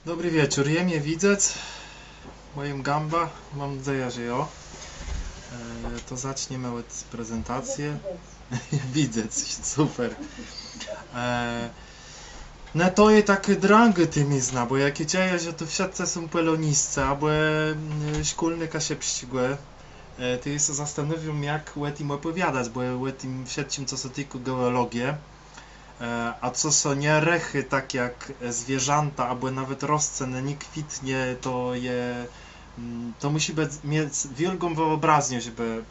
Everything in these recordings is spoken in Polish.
Dobry wieczór, je mnie widzeć, moim gamba, mam nadzieję, że jo. To zaczniemy od prezentacji. Widzeć, super. No to jest takie drangy tymi zna, bo jak dzieje, że tu wszyscy są peloniscy, albo szkolnika się przyścigły, to jest zastanawiam, jak im opowiadać, bo tym wszystkim, co się tyczy geologię, a co są nie rechy, tak jak zwierzęta, albo nawet rozcen nie kwitnie, to musi mieć wielką wyobraźnię, żeby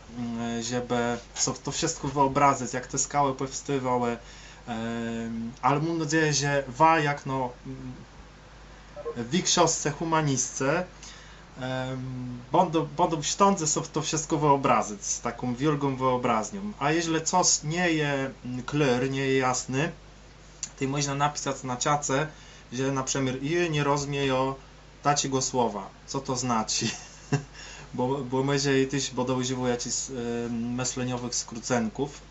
sobie to wszystko wyobrazić, jak te skały powstawały, ale mam nadzieję, że jak no w książce humanistce będą szczątce sobie to wszystko wyobrazić z taką wielką wyobraźnią. A jeżeli coś nie jest clear, nie jest jasny, to można napisać na czacie, że na przykład nie rozumieją takiego słowa. Co to znaczy? bo może też będą używać jakichś myśleniowych skrócenków.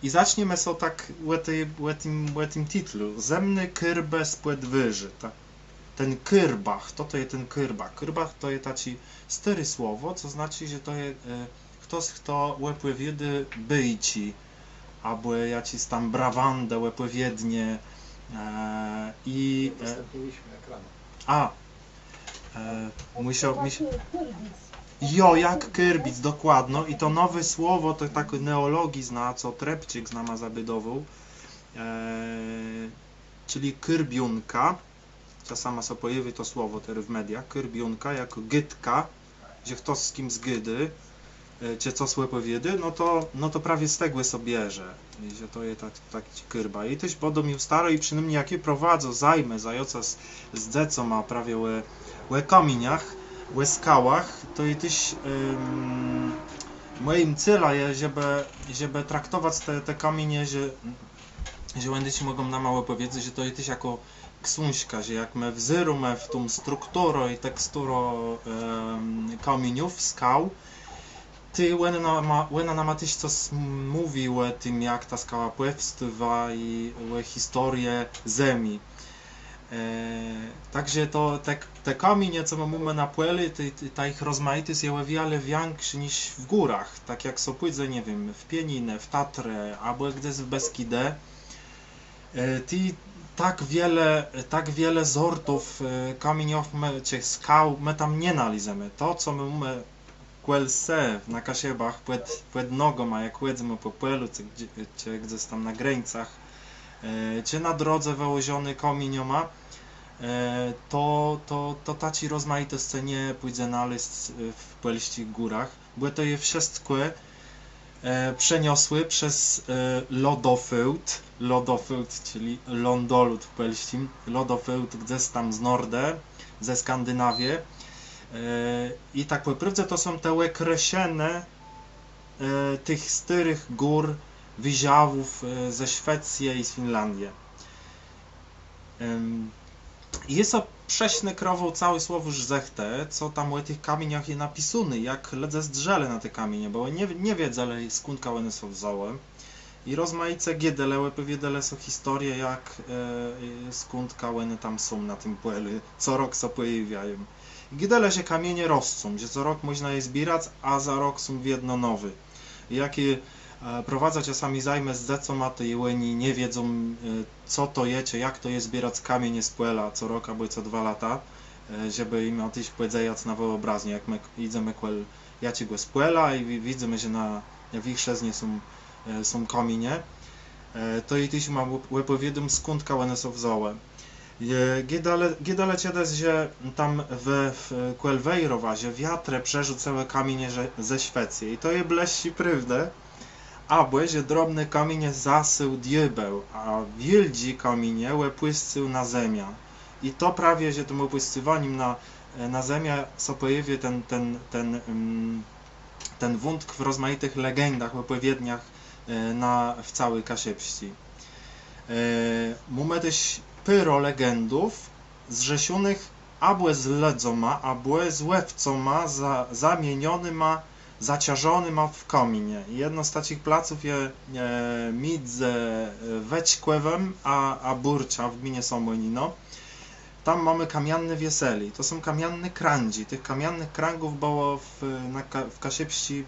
I zaczniemy sobie tak w tym tytlu. Zemny kyrbę spłet wyży. Ten kyrbach, to jest ten kyrbach. Kyrbach to jest taki stare słowo, co znaczy, że to jest ktoś, kto łepowiedy byci, albo jakiś tam brawandę łepowiednie i... Udostępniliśmy ekran. Jo, jak kyrbic, dokładno. I to nowe słowo, to taki neologizm, co Trepczyk znama zabydował, czyli kyrbiunka. Czasama sobie pojawi to słowo teraz w mediach, kyrbiunka, jako gytka, że ktoś z kim zgydy, czy co słe powiedzie, no to prawie z tego sobie bierze, że to jest taki kyrba. I też będą mi staro i przynajmniej jakie prowadzą, zajęcia z dzecą ma prawie o kamieniach, o skałach, to i też moim celem jest, żeby traktować te kamienie, że będziecie mogą nam mało powiedzieć, że to jest też jako książka, że jak my wzorujemy w tą strukturę i teksturę kamieniów, skał, ty łena nam też coś mówił o tym, jak ta skała powstawa i o historię Ziemi. Także to te kamienie, co my mamy na płeli, ta ich rozmaitość jest o wiele większa niż w górach. Tak jak są pójdzie, nie wiem, w Pieninę, w Tatrę, albo gdzieś w Beskidę. Tak wiele sortów kamieniów, czy skał, my tam nie nalizemy. To, co my mamy Kuelse na kasiebach, przed nogą, a jak jedziemy po płelu, czy gdzieś tam na granicach, czy na drodze wyłożony kamienioma, to taci rozmaitość nie pójdzie znaleźć w płelścich górach, bo to je wszystko przeniosły przez lodofyłd, czyli lądolud w płelścim, lodofyłd gdzieś tam z Nordę, ze Skandynawii. I tak po prawdzie to są te kreślone tych starych gór, wyziałów ze Szwecji i z Finlandii. Jest to prześne krową całe słowo zechte, co tam o tych kamieniach jest napisane, jak ledze zdrzele na te kamienie, bo nie wiedzą, ale skąd one są wziąłem. I rozmaice giedele, powiedele są historie, jak skąd one tam są na tym płelu, co rok się pojawiają. Giedele się kamienie rosną, że co rok można je zbierać, a za rok są w jedno nowy. I jakie prowadza czasami zajmę z dzecą, a to oni nie wiedzą, co to jest, jak to jest zbierać kamienie z płela co rok albo co 2 lata, żeby im o tyś powiedzieć na wyobraźnię, jak my idziemy go z płela i widzimy, że w ich szeznie są kamienie, to i tyś ma opowiadam, skąd one są wzięte. Giedale ciedes, że tam w Kuelwejrowa, że wiatre przerzucały kamienie ze Szwecji. I to je bleści prawdę, albo że drobne kamienie zasył diabeł, a wielki kamienie łepłyscył na ziemię. I to prawie, że tym opłystywaniem na ziemię so pojawia ten wątek w rozmaitych legendach, opowiedniach w całej Kasiepści. Mamy też pyro legendów zrzeszonych albo z ledzoma, albo z łewcoma zamienionyma, zaciażonyma w kamienie. Jedno z takich placów jest między Wećkłewem a Burcza w gminie Somonino. tam mamy kamienne wieseli. To są kamienne kręgi. Tych kamiennych kręgów było w Kasiepści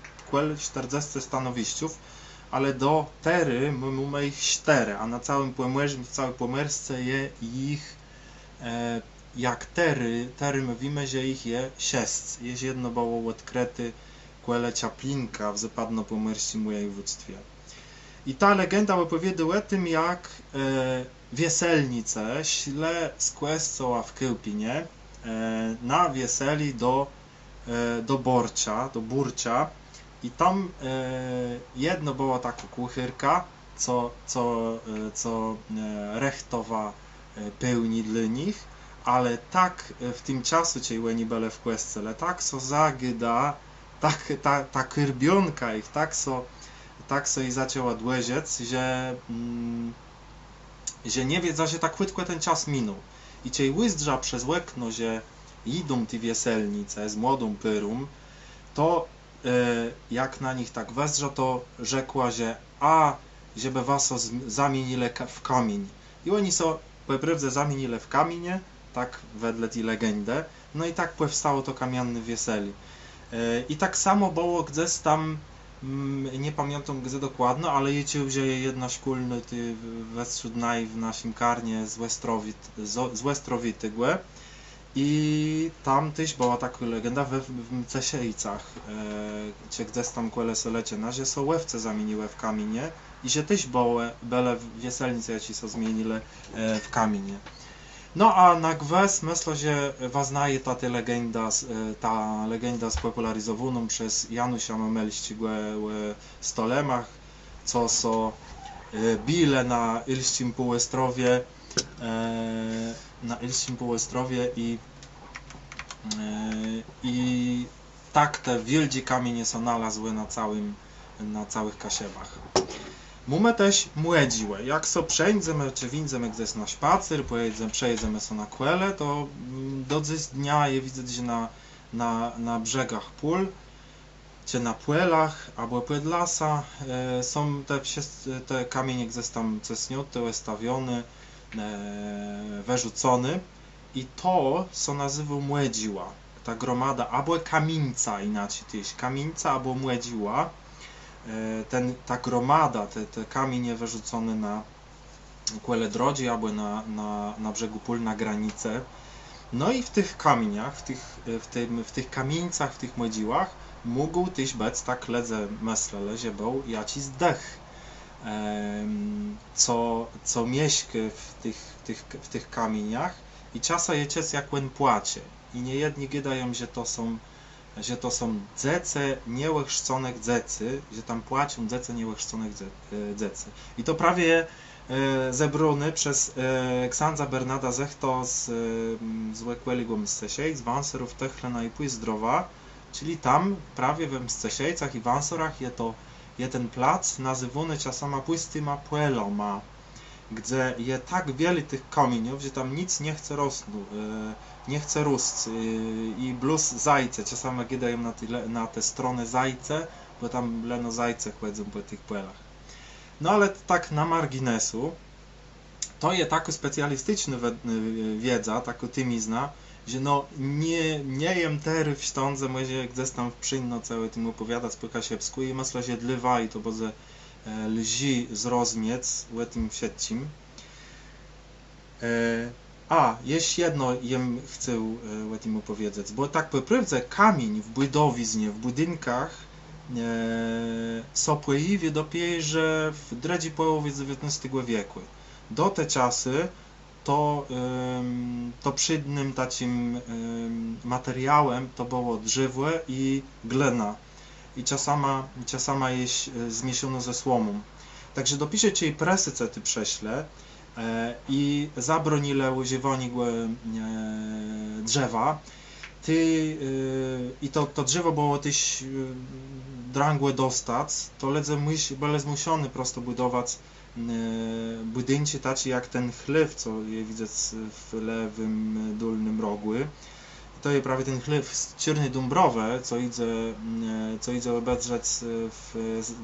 40 stanowiściów, ale do tery my mamy ich 4, a na całym Pomiersce je ich jak tery mówimy, że ich je 6. Jest jedno było odkryte kwele Ciaplinka w zapadno-pomorskim województwie. I ta legenda opowiada o tym, jak wieselnice śle skłescoła w Kyłpinie na wieseli do Burcia i tam jedno była taka kuchyrka, co rechtowa pełni dla nich, ale tak w tym czasu ciej nie były w kłesce, ale tak so zagyda, ta kyrbionka ich, tak so i zaczęła dłeżec, że nie wiedza, że tak krótko ten czas minął. I ciej łyzdrza przez łekno, że idą ty wieselnice z młodą pyrą, to jak na nich tak wezrza, to rzekła, że żeby was zamienili w kamień. I oni so po zamienili w kamienie, tak wedle tej legendy. No i tak powstało to kamienne wieseli. I tak samo było gdzieś tam, nie pamiętam gdzie dokładnie, ale jedzie jedna szkolna westrzudnaj w naszym karnie z Westrowitygłe. I tam też była taka legenda w Cesiejcach, gdzie gdzieś tam kwelesolecie, że są łewce zamieniły w kamienie i że też były wieselnice, jakie są zmienile w kamienie. No a na gwes myślę, że waznaje ta legenda spopularyzowana przez Janusia Mamelścigłe w Stolemach, co są bile na Ilszczym Półestrowie, i tak te wielkie kamienie są nalazły na całych Kasiebach. Mamy też młodziłe. Jak so przejdziemy, czy windziemy gdzieś na spacer, przejedziemy so na kwele, to do dnia je widzę, że na brzegach pól, czy na płelach, albo pod lasa są te kamienie gdzieś tam cesniute, ustawione, wyrzucone i to co nazywa młodziła. Ta gromada, albo kamieńca inaczej tyś, kamieńca albo młodziła. Ta gromada, te kamienie wyrzucone na kwele drodzi albo na brzegu pól, na granicę. No i w tych kamieniach, w tych kamieńcach, w tych młodziłach mógł też być, tak ledzę myślę, że był jakiś zdech, co mieszka w tych kamieniach i czasem jest jak on płacze. I niejedni gadają, że to są dzece niełechrzconych dzecy, że tam płaczą dzece niełechrzconych dzecy. I to prawie zebrany przez ksędza Bernarda Zechto z Łekweli Mscesiej, z Wanserów Techlena i Pójzdrowa, czyli tam prawie we Mscesiejcach i Wansorach jest ten plac nazywany czasami Płystyma Płeloma, gdzie jest tak wiele tych kamieniów, że tam nic nie chce rósć i plus zajce, czasami gadają na te strony zajce, bo tam leno zajce chodzą po tych płelach. No ale tak na marginesu, to jest taka specjalistyczna wiedza, taka tymizna, że no nie jem tery w sztądze, może gdzieś tam przyjno całe tym opowiadać po kasiepsku i myślę, że dlywa i to boze lzi zrozumieć w tym siedzim. Jeszcze jedno chcę o tym opowiedzieć, bo tak po prawdzie kamień w budowiznie, w budynkach są pojawiły dopiero w drugiej połowie XIX wieku. Do te czasy to przydnym takim materiałem to było drzewo i glina. I czasami jest zmieszano ze słomą. Także dopisze ci presy, co ty prześle i zabronile używanie drzewa. I to drzewo było też drangłe dostać, to były zmuszone prosto budować budynki takie jak ten chleb, co je widzę w lewym dolnym rogu. To jest prawie ten chleb z Czarnej Dąbrowy, co idzie obejrzeć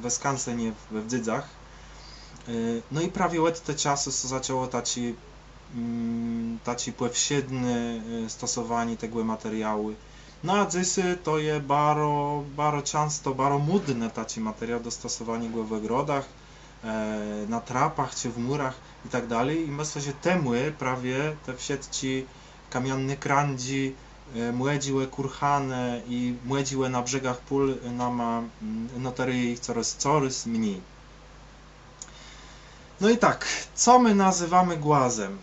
we skansenie w Dzydzach. No i prawie od te czasy zaczęło taki taci płewsiedny stosowani tegłe materiały. No a dzysy to je baro często, baro mudne taci materiał do stosowania w ogrodach, na trapach czy w murach i tak dalej. I myślę, że te mły prawie te wsiedci kamienny krandzi, młedziłe kurhane i młedziłe na brzegach pól nama notery ich coraz mniej. No i tak, co my nazywamy głazem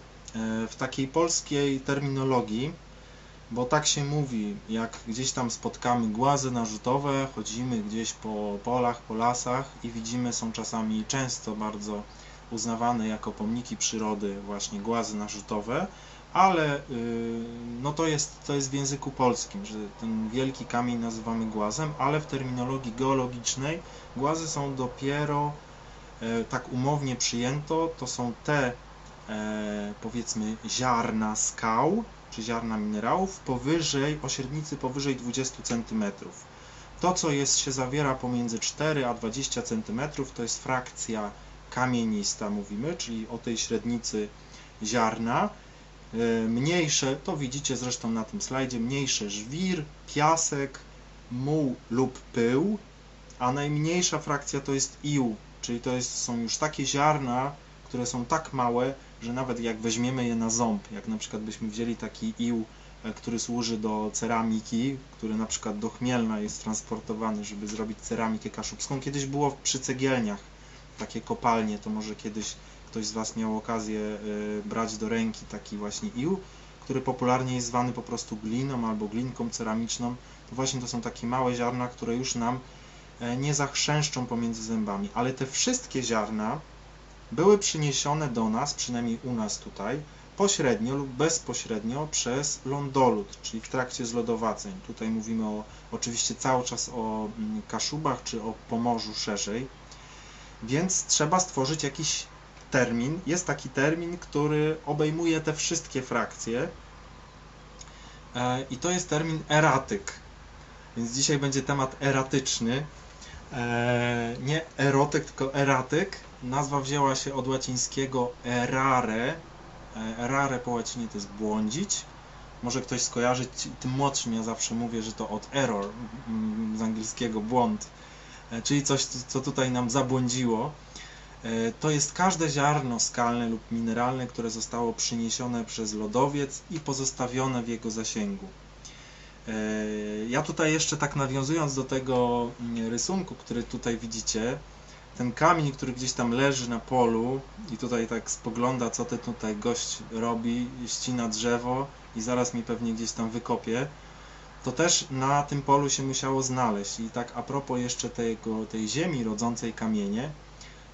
w takiej polskiej terminologii, bo tak się mówi, jak gdzieś tam spotkamy głazy narzutowe, chodzimy gdzieś po polach, po lasach i widzimy, są czasami często bardzo uznawane jako pomniki przyrody właśnie głazy narzutowe, ale no to jest w języku polskim, że ten wielki kamień nazywamy głazem, ale w terminologii geologicznej głazy są dopiero, tak umownie przyjęto, to są te powiedzmy ziarna skał, czy ziarna minerałów o średnicy powyżej 20 cm. To, co się zawiera pomiędzy 4 a 20 cm, to jest frakcja kamienista, mówimy, czyli o tej średnicy ziarna. Mniejsze, to widzicie zresztą na tym slajdzie, mniejsze żwir, piasek, muł lub pył, a najmniejsza frakcja to jest ił, czyli są już takie ziarna, które są tak małe, że nawet jak weźmiemy je na ząb, jak na przykład byśmy wzięli taki ił, który służy do ceramiki, który na przykład do Chmielna jest transportowany, żeby zrobić ceramikę kaszubską. Kiedyś było przy cegielniach takie kopalnie, to może kiedyś ktoś z Was miał okazję brać do ręki taki właśnie ił, który popularnie jest zwany po prostu gliną albo glinką ceramiczną. To właśnie to są takie małe ziarna, które już nam nie zachrzęszczą pomiędzy zębami, ale te wszystkie ziarna były przyniesione do nas, przynajmniej u nas tutaj, pośrednio lub bezpośrednio przez lądolód, czyli w trakcie zlodowaceń. Tutaj mówimy oczywiście cały czas o Kaszubach czy o Pomorzu szerzej, więc trzeba stworzyć jakiś termin. Jest taki termin, który obejmuje te wszystkie frakcje i to jest termin eratyk. Więc dzisiaj będzie temat eratyczny. Nie erotyk, tylko eratyk. Nazwa wzięła się od łacińskiego errare. Errare po łacinie to jest błądzić. Może ktoś skojarzyć, tym młodszym ja zawsze mówię, że to od error, z angielskiego błąd, czyli coś, co tutaj nam zabłądziło. To jest każde ziarno skalne lub mineralne, które zostało przyniesione przez lodowiec i pozostawione w jego zasięgu. Ja tutaj jeszcze tak nawiązując do tego rysunku, który tutaj widzicie, ten kamień, który gdzieś tam leży na polu i tutaj tak spogląda, co ten tutaj gość robi, ścina drzewo i zaraz mi pewnie gdzieś tam wykopie, to też na tym polu się musiało znaleźć. I tak a propos jeszcze tej ziemi rodzącej kamienie,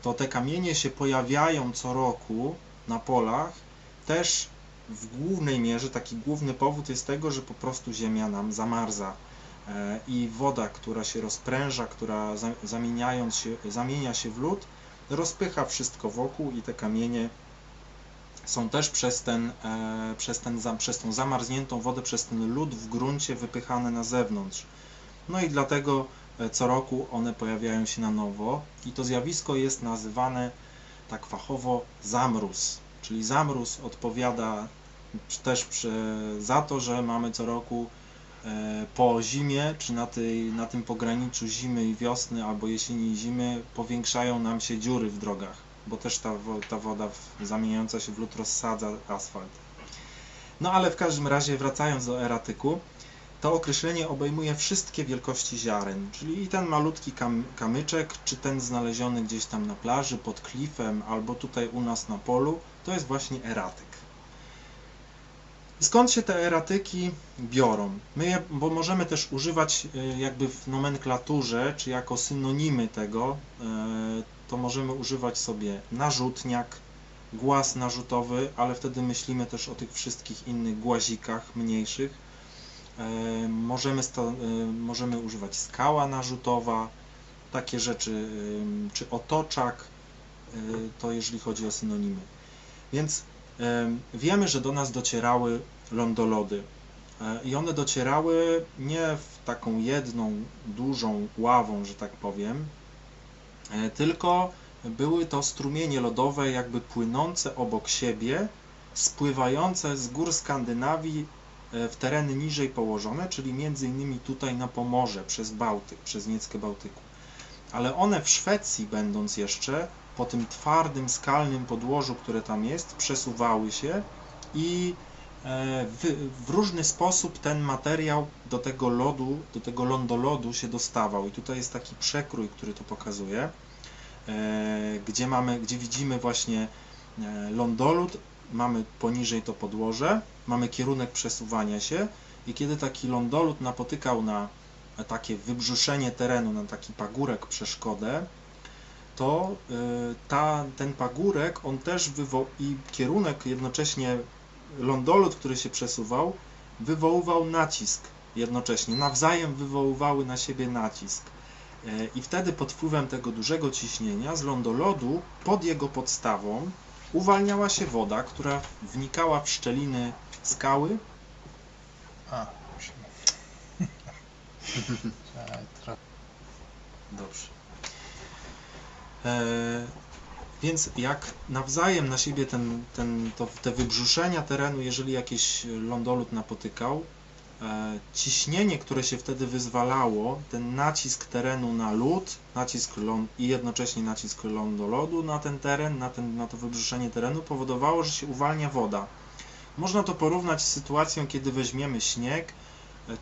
to te kamienie się pojawiają co roku na polach też w głównej mierze. Taki główny powód jest tego, że po prostu ziemia nam zamarza i woda, która się rozpręża, która zamienia się w lód, rozpycha wszystko wokół i te kamienie są też przez tą zamarzniętą wodę, przez ten lód w gruncie wypychane na zewnątrz. No i dlatego co roku one pojawiają się na nowo i to zjawisko jest nazywane tak fachowo zamróz, czyli zamróz odpowiada też za to, że mamy co roku po zimie, czy na tym pograniczu zimy i wiosny, albo jesieni i zimy powiększają nam się dziury w drogach, bo też ta woda zamieniająca się w lód rozsadza asfalt. No ale w każdym razie, wracając do eratyku, to określenie obejmuje wszystkie wielkości ziaren, czyli i ten malutki kamyczek, czy ten znaleziony gdzieś tam na plaży, pod klifem, albo tutaj u nas na polu, to jest właśnie eratyk. Skąd się te eratyki biorą? Bo możemy też używać jakby w nomenklaturze, czy jako synonimy tego, to możemy używać sobie narzutniak, głaz narzutowy, ale wtedy myślimy też o tych wszystkich innych głazikach mniejszych. Możemy używać skała narzutowa, takie rzeczy, czy otoczak, to jeżeli chodzi o synonimy. Więc wiemy, że do nas docierały lądolody i one docierały nie w taką jedną dużą ławą, że tak powiem, tylko były to strumienie lodowe jakby płynące obok siebie spływające z gór Skandynawii w tereny niżej położone, czyli między innymi tutaj na Pomorze, przez Bałtyk, przez Nieckę Bałtyku. Ale one w Szwecji, będąc jeszcze, po tym twardym, skalnym podłożu, które tam jest, przesuwały się i w różny sposób ten materiał do tego lodu, do tego lądolodu się dostawał. I tutaj jest taki przekrój, który to pokazuje, gdzie widzimy właśnie lądolód, mamy poniżej to podłoże, mamy kierunek przesuwania się i kiedy taki lądolód napotykał na takie wybrzuszenie terenu, na taki pagórek, przeszkodę, to ten pagórek, on też i kierunek jednocześnie lądolód, który się przesuwał, wywoływał nacisk jednocześnie, nawzajem wywoływały na siebie nacisk. I wtedy pod wpływem tego dużego ciśnienia z lądolodu pod jego podstawą uwalniała się woda, która wnikała w szczeliny skały. Dobrze. Więc jak nawzajem na siebie te wybrzuszenia terenu, jeżeli jakiś lądolód napotykał, ciśnienie, które się wtedy wyzwalało, ten nacisk terenu na lód, i jednocześnie nacisk lądolodu na ten teren, na to wybrzuszenie terenu powodowało, że się uwalnia woda. Można to porównać z sytuacją, kiedy weźmiemy śnieg,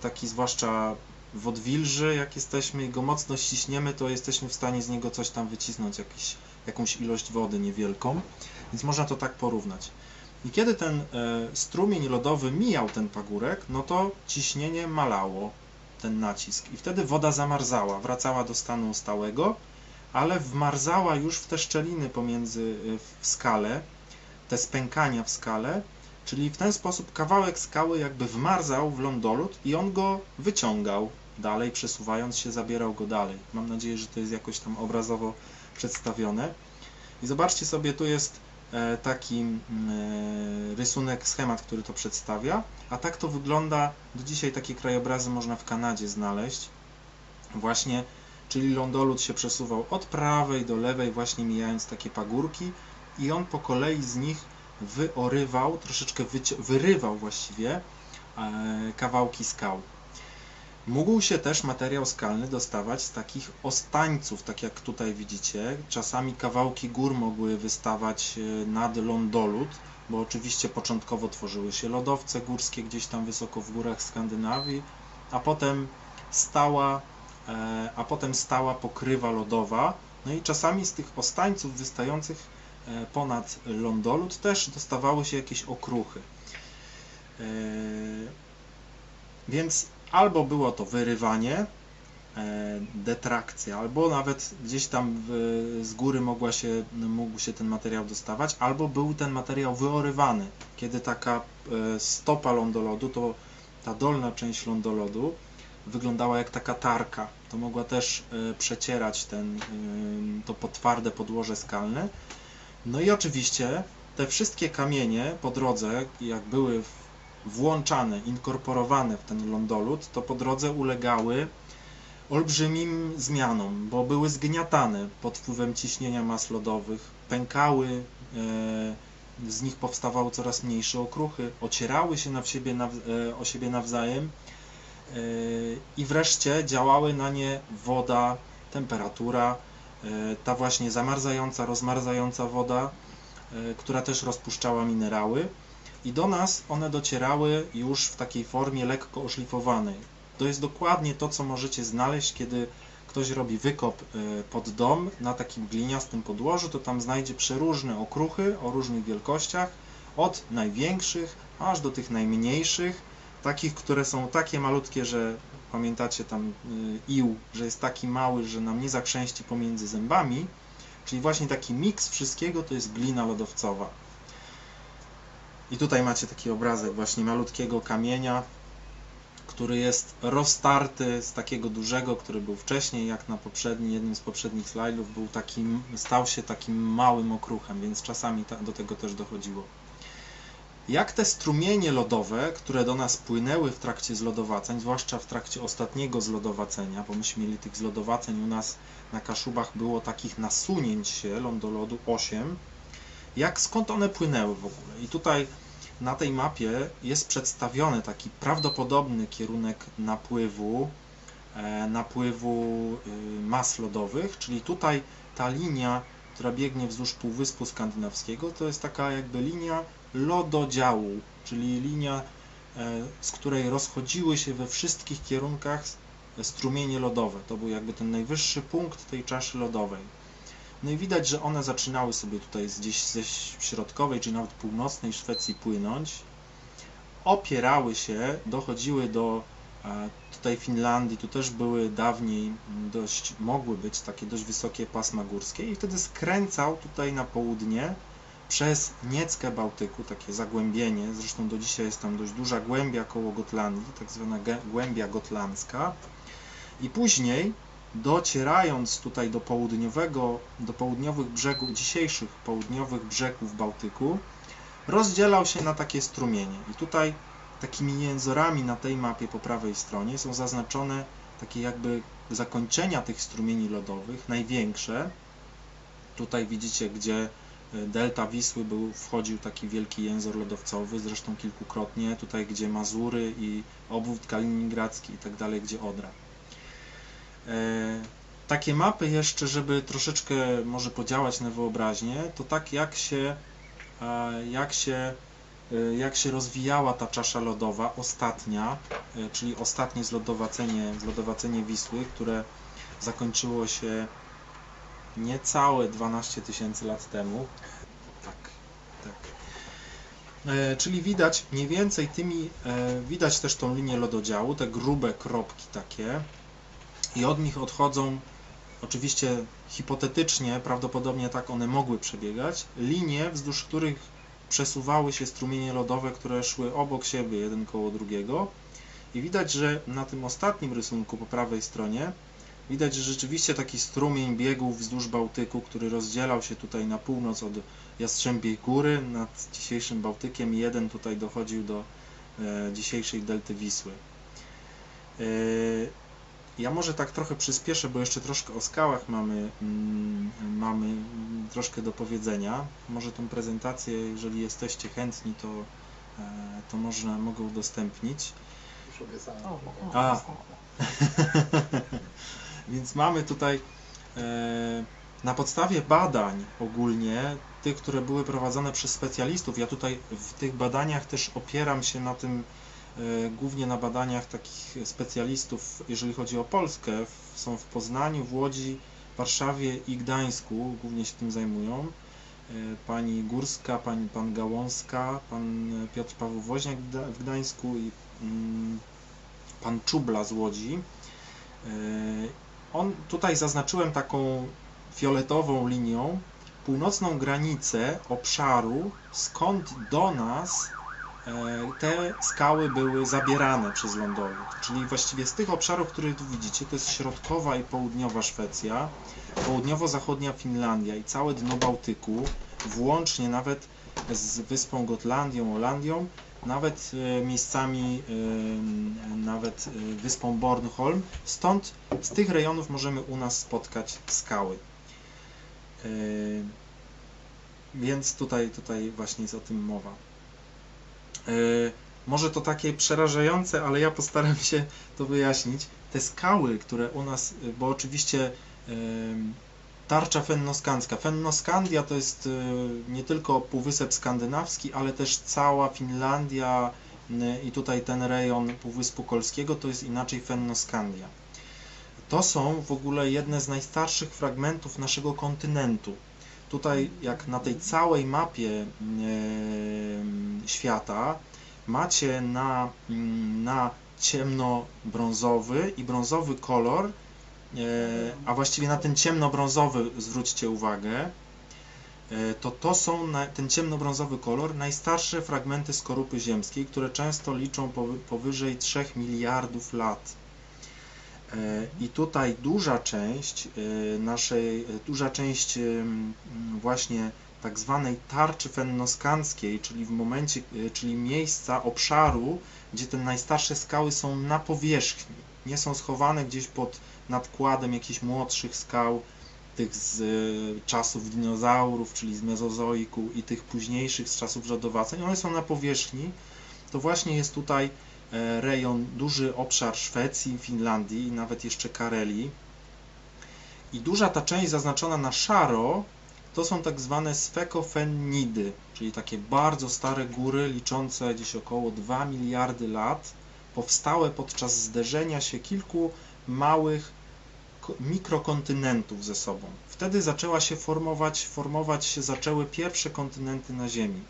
taki zwłaszcza w odwilży, jak jesteśmy i go mocno ściśniemy, to jesteśmy w stanie z niego coś tam wycisnąć, jakąś ilość wody niewielką, więc można to tak porównać. I kiedy ten strumień lodowy mijał ten pagórek, no to ciśnienie malało, ten nacisk i wtedy woda zamarzała, wracała do stanu stałego, ale wmarzała już w te szczeliny w skale, te spękania w skale, czyli w ten sposób kawałek skały jakby wmarzał w lądolód i on go wyciągał dalej, przesuwając się, zabierał go dalej. Mam nadzieję, że to jest jakoś tam obrazowo przedstawione. I zobaczcie sobie, tu jest taki rysunek, schemat, który to przedstawia, a tak to wygląda, do dzisiaj takie krajobrazy można w Kanadzie znaleźć, właśnie, czyli lądolód się przesuwał od prawej do lewej, właśnie mijając takie pagórki i on po kolei z nich wyorywał, troszeczkę wyrywał właściwie kawałki skał. Mógł się też materiał skalny dostawać z takich ostańców, tak jak tutaj widzicie. Czasami kawałki gór mogły wystawać nad lądolód, bo oczywiście początkowo tworzyły się lodowce górskie gdzieś tam wysoko w górach Skandynawii, a potem stała pokrywa lodowa. No i czasami z tych ostańców wystających ponad lądolód też dostawały się jakieś okruchy. Więc albo było to wyrywanie, detrakcja, albo nawet gdzieś tam z góry mógł się ten materiał dostawać, albo był ten materiał wyorywany, kiedy taka stopa lądolodu, to ta dolna część lądolodu wyglądała jak taka tarka, to mogła też przecierać to twarde podłoże skalne. No i oczywiście te wszystkie kamienie po drodze, jak były włączane, inkorporowane w ten lądolód, to po drodze ulegały olbrzymim zmianom, bo były zgniatane pod wpływem ciśnienia mas lodowych, pękały, z nich powstawały coraz mniejsze okruchy, ocierały się o siebie nawzajem i wreszcie działały na nie woda, temperatura, ta właśnie zamarzająca, rozmarzająca woda, która też rozpuszczała minerały. I do nas one docierały już w takiej formie lekko oszlifowanej. To jest dokładnie to, co możecie znaleźć, kiedy ktoś robi wykop pod dom na takim gliniastym podłożu, to tam znajdzie przeróżne okruchy o różnych wielkościach, od największych aż do tych najmniejszych, takich, które są takie malutkie, że pamiętacie tam ił, że jest taki mały, że nam nie zakrzęści pomiędzy zębami, czyli właśnie taki miks wszystkiego to jest glina lodowcowa. I tutaj macie taki obrazek właśnie malutkiego kamienia, który jest roztarty z takiego dużego, który był wcześniej, jak na jednym z poprzednich slajdów, stał się takim małym okruchem, więc czasami do tego też dochodziło. Jak te strumienie lodowe, które do nas płynęły w trakcie zlodowaceń, zwłaszcza w trakcie ostatniego zlodowacenia, bo myśmy mieli tych zlodowaceń u nas na Kaszubach, było takich nasunięć się lądolodu 8, skąd one płynęły w ogóle. I tutaj na tej mapie jest przedstawiony taki prawdopodobny kierunek napływu mas lodowych, czyli tutaj ta linia, która biegnie wzdłuż Półwyspu Skandynawskiego, to jest taka jakby linia lododziału, czyli linia, z której rozchodziły się we wszystkich kierunkach strumienie lodowe. To był jakby ten najwyższy punkt tej czaszy lodowej. No i widać, że one zaczynały sobie tutaj gdzieś ze środkowej, czy nawet północnej Szwecji płynąć, opierały się, dochodziły do tutaj Finlandii, tu też były dawniej mogły być takie dość wysokie pasma górskie i wtedy skręcał tutaj na południe przez Nieckę Bałtyku, takie zagłębienie, zresztą do dzisiaj jest tam dość duża głębia koło Gotlandii, tak zwana głębia gotlandzka, i później docierając tutaj do południowych brzegów, dzisiejszych południowych brzegów Bałtyku, rozdzielał się na takie strumienie. I tutaj takimi jęzorami na tej mapie po prawej stronie są zaznaczone takie jakby zakończenia tych strumieni lodowych, największe. Tutaj widzicie, gdzie delta Wisły wchodził taki wielki jęzor lodowcowy, zresztą kilkukrotnie, tutaj gdzie Mazury i obwód kaliningradzki i tak dalej, gdzie Odra. Takie mapy jeszcze, żeby troszeczkę może podziałać na wyobraźnię, to tak jak się rozwijała ta czasza lodowa, ostatnia, czyli ostatnie zlodowacenie Wisły, które zakończyło się niecałe 12 000 lat temu. Tak. Czyli widać mniej więcej widać też tą linię lododziału, te grube kropki takie, i od nich odchodzą, oczywiście hipotetycznie, prawdopodobnie tak one mogły przebiegać, linie, wzdłuż których przesuwały się strumienie lodowe, które szły obok siebie, jeden koło drugiego. I widać, że na tym ostatnim rysunku po prawej stronie widać, że rzeczywiście taki strumień biegł wzdłuż Bałtyku, który rozdzielał się tutaj na północ od Jastrzębiej Góry nad dzisiejszym Bałtykiem i jeden tutaj dochodził do dzisiejszej delty Wisły. Ja może tak trochę przyspieszę, bo jeszcze troszkę o skałach mamy troszkę do powiedzenia. Może tą prezentację, jeżeli jesteście chętni, to mogę udostępnić. Już obiecałem. Więc mamy tutaj na podstawie badań ogólnie, tych, które były prowadzone przez specjalistów, ja tutaj w tych badaniach też opieram się na tym, głównie na badaniach takich specjalistów, jeżeli chodzi o Polskę, są w Poznaniu, w Łodzi, Warszawie i Gdańsku, głównie się tym zajmują. Pani Górska, pan Gałązka, pan Piotr Paweł Woźniak w Gdańsku i pan Czubla z Łodzi. Tutaj zaznaczyłem taką fioletową linią północną granicę obszaru, skąd do nas te skały były zabierane przez lądowców, czyli właściwie z tych obszarów, które tu widzicie, to jest środkowa i południowa Szwecja, południowo-zachodnia Finlandia i całe dno Bałtyku, włącznie nawet z wyspą Gotlandią, Olandią, nawet miejscami, nawet wyspą Bornholm. Stąd z tych rejonów możemy u nas spotkać skały. Więc tutaj właśnie jest o tym mowa. Może to takie przerażające, ale ja postaram się to wyjaśnić. Te skały, które u nas, bo oczywiście tarcza fennoskandzka. Fennoskandia to jest nie tylko Półwysep Skandynawski, ale też cała Finlandia i tutaj ten rejon Półwyspu Kolskiego to jest inaczej Fennoskandia. To są w ogóle jedne z najstarszych fragmentów naszego kontynentu. Tutaj, jak na tej całej mapie świata, macie na ciemnobrązowy i brązowy kolor, a właściwie na ten ciemnobrązowy zwróćcie uwagę, to są ten ciemnobrązowy kolor najstarsze fragmenty skorupy ziemskiej, które często liczą powyżej 3 miliardów lat. I tutaj duża część właśnie tak zwanej tarczy fennoskandzkiej, czyli miejsca, obszaru, gdzie te najstarsze skały są na powierzchni, nie są schowane gdzieś pod nadkładem jakichś młodszych skał, tych z czasów dinozaurów, czyli z Mezozoiku i tych późniejszych z czasów lodowaceń, one są na powierzchni. To właśnie jest tutaj rejon, duży obszar Szwecji, Finlandii i nawet jeszcze Karelii. I duża ta część zaznaczona na szaro to są tak zwane sfekofennidy, czyli takie bardzo stare góry liczące gdzieś około 2 miliardy lat, powstałe podczas zderzenia się kilku małych mikrokontynentów ze sobą. Wtedy zaczęła się formować się zaczęły pierwsze kontynenty na Ziemi.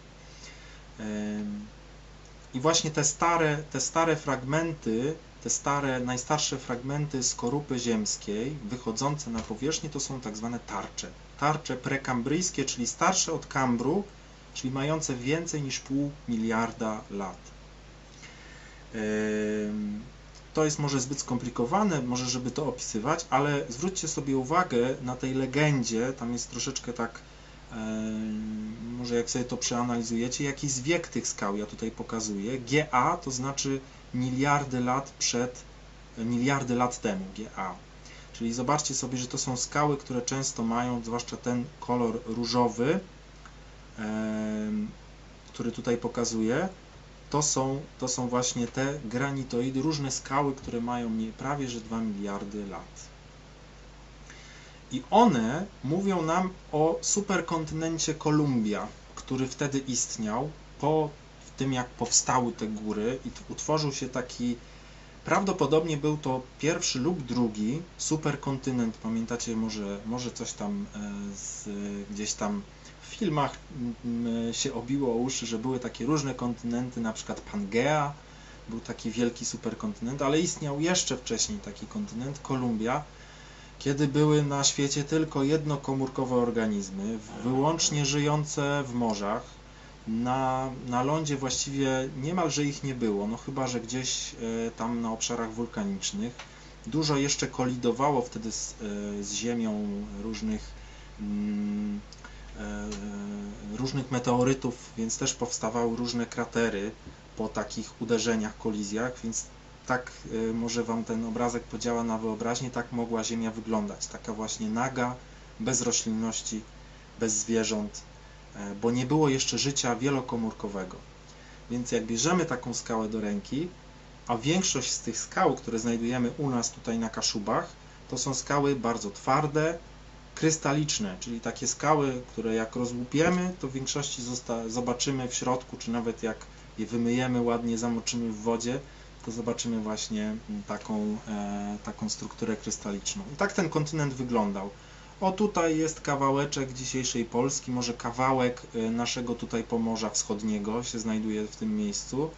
I właśnie te stare fragmenty, najstarsze fragmenty skorupy ziemskiej wychodzące na powierzchnię to są tak zwane tarcze. Tarcze prekambryjskie, czyli starsze od Kambru, czyli mające więcej niż pół miliarda lat. To jest może zbyt skomplikowane, może żeby to opisywać, ale zwróćcie sobie uwagę na tej legendzie, tam jest troszeczkę tak, może jak sobie to przeanalizujecie, jaki jest wiek tych skał, ja tutaj pokazuję. GA to znaczy miliardy lat temu, GA. Czyli zobaczcie sobie, że to są skały, które często mają, zwłaszcza ten kolor różowy, który tutaj pokazuję, to są właśnie te granitoidy, różne skały, które mają prawie że 2 miliardy lat. I one mówią nam o superkontynencie Kolumbia, który wtedy istniał, po tym jak powstały te góry i utworzył się taki, prawdopodobnie był to pierwszy lub drugi superkontynent, pamiętacie, może coś tam gdzieś tam w filmach się obiło o uszy, że były takie różne kontynenty, na przykład Pangea, był taki wielki superkontynent, ale istniał jeszcze wcześniej taki kontynent, Kolumbia, kiedy były na świecie tylko jednokomórkowe organizmy, wyłącznie żyjące w morzach. Na lądzie właściwie niemalże ich nie było, no chyba że gdzieś tam na obszarach wulkanicznych. Dużo jeszcze kolidowało wtedy z ziemią różnych meteorytów, więc też powstawały różne kratery po takich uderzeniach, kolizjach, więc tak może Wam ten obrazek podziała na wyobraźnię, tak mogła Ziemia wyglądać, taka właśnie naga, bez roślinności, bez zwierząt, bo nie było jeszcze życia wielokomórkowego. Więc jak bierzemy taką skałę do ręki, a większość z tych skał, które znajdujemy u nas tutaj na Kaszubach, to są skały bardzo twarde, krystaliczne, czyli takie skały, które jak rozłupiemy, to w większości zobaczymy w środku, czy nawet jak je wymyjemy ładnie, zamoczymy w wodzie, to zobaczymy właśnie taką strukturę krystaliczną. I tak ten kontynent wyglądał. O, tutaj jest kawałeczek dzisiejszej Polski, może kawałek naszego tutaj Pomorza Wschodniego się znajduje w tym miejscu.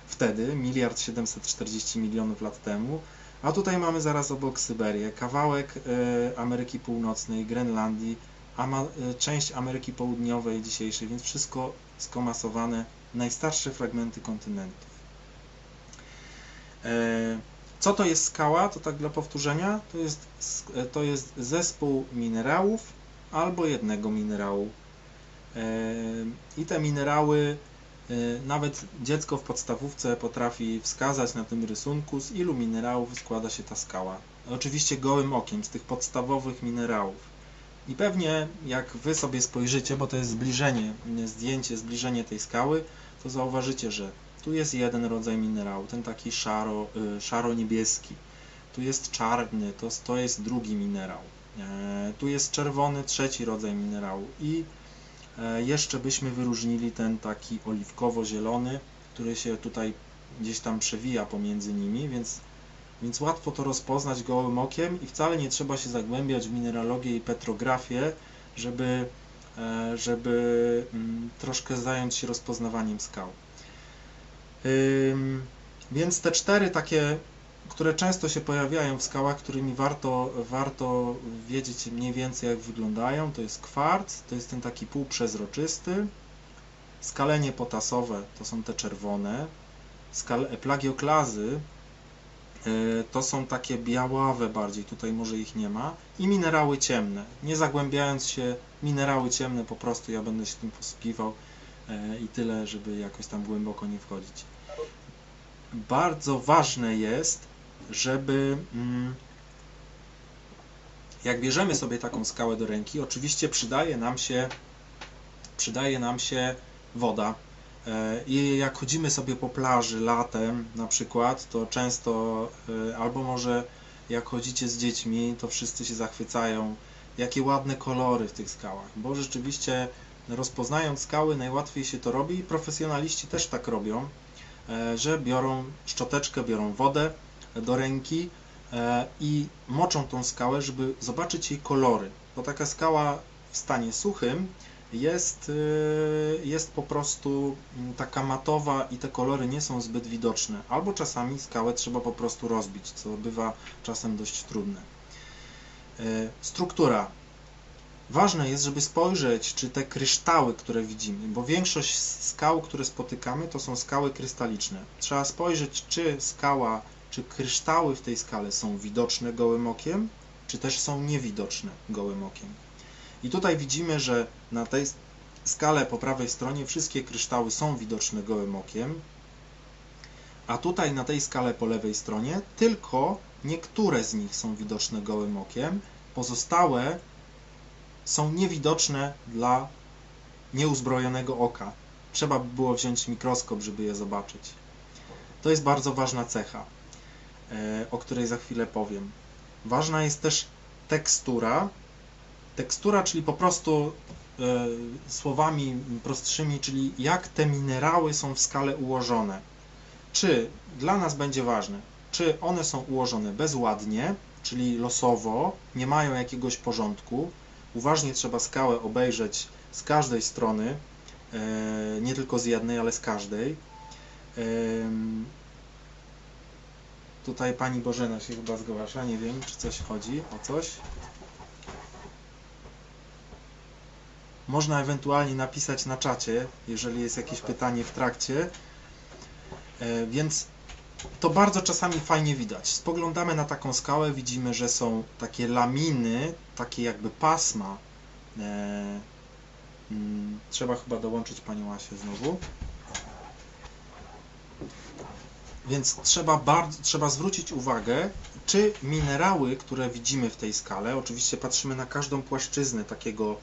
Wtedy, 1 740 000 000 lat temu. A tutaj mamy zaraz obok Syberię, kawałek Ameryki Północnej, Grenlandii, część Ameryki Południowej dzisiejszej, więc wszystko skomasowane, najstarsze fragmenty kontynentów. Co to jest skała? To tak dla powtórzenia, to jest zespół minerałów albo jednego minerału. I te minerały nawet dziecko w podstawówce potrafi wskazać na tym rysunku, z ilu minerałów składa się ta skała. Oczywiście gołym okiem, z tych podstawowych minerałów. I pewnie jak Wy sobie spojrzycie, bo to jest zbliżenie tej skały, to zauważycie, że tu jest jeden rodzaj minerału, ten taki szaro-niebieski. Tu jest czarny, to jest drugi minerał. Tu jest czerwony, trzeci rodzaj minerału. I jeszcze byśmy wyróżnili ten taki oliwkowo-zielony, który się tutaj gdzieś tam przewija pomiędzy nimi, więc łatwo to rozpoznać gołym okiem i wcale nie trzeba się zagłębiać w mineralogię i petrografię, żeby troszkę zająć się rozpoznawaniem skał. Więc te cztery takie, które często się pojawiają w skałach, którymi warto wiedzieć mniej więcej jak wyglądają, to jest kwarc, to jest ten taki półprzezroczysty, skalenie potasowe to są te czerwone, plagioklazy to są takie białawe bardziej, tutaj może ich nie ma, i minerały ciemne. Nie zagłębiając się, minerały ciemne po prostu ja będę się tym posługiwał i tyle, żeby jakoś tam głęboko nie wchodzić. Bardzo ważne jest, żeby Jak bierzemy sobie taką skałę do ręki, oczywiście przydaje nam się woda. I jak chodzimy sobie po plaży latem na przykład, to często, albo może jak chodzicie z dziećmi, to wszyscy się zachwycają, jakie ładne kolory w tych skałach, bo rzeczywiście rozpoznając skały najłatwiej się to robi i profesjonaliści też tak robią, że biorą szczoteczkę, biorą wodę do ręki i moczą tą skałę, żeby zobaczyć jej kolory, bo taka skała w stanie suchym jest po prostu taka matowa i te kolory nie są zbyt widoczne, albo czasami skałę trzeba po prostu rozbić, co bywa czasem dość trudne. Struktura. Ważne jest, żeby spojrzeć, czy te kryształy, które widzimy, bo większość skał, które spotykamy, to są skały krystaliczne. Trzeba spojrzeć, czy kryształy w tej skale są widoczne gołym okiem, czy też są niewidoczne gołym okiem. I tutaj widzimy, że na tej skale po prawej stronie wszystkie kryształy są widoczne gołym okiem, a tutaj na tej skale po lewej stronie tylko niektóre z nich są widoczne gołym okiem, pozostałe są niewidoczne dla nieuzbrojonego oka. Trzeba by było wziąć mikroskop, żeby je zobaczyć. To jest bardzo ważna cecha, o której za chwilę powiem. Ważna jest też tekstura. Tekstura, czyli po prostu słowami prostszymi, czyli jak te minerały są w skale ułożone. Czy dla nas będzie ważne, czy one są ułożone bezładnie, czyli losowo, nie mają jakiegoś porządku. Uważnie trzeba skałę obejrzeć z każdej strony, nie tylko z jednej, ale z każdej. Tutaj pani Bożena się chyba zgłasza, nie wiem, czy coś chodzi o coś. Można ewentualnie napisać na czacie, jeżeli jest jakieś pytanie w trakcie. Więc to bardzo czasami fajnie widać. Spoglądamy na taką skałę, widzimy, że są takie laminy, takie jakby pasma. Trzeba chyba dołączyć panią Asię znowu. Więc trzeba zwrócić uwagę, czy minerały, które widzimy w tej skale, oczywiście patrzymy na każdą płaszczyznę takiego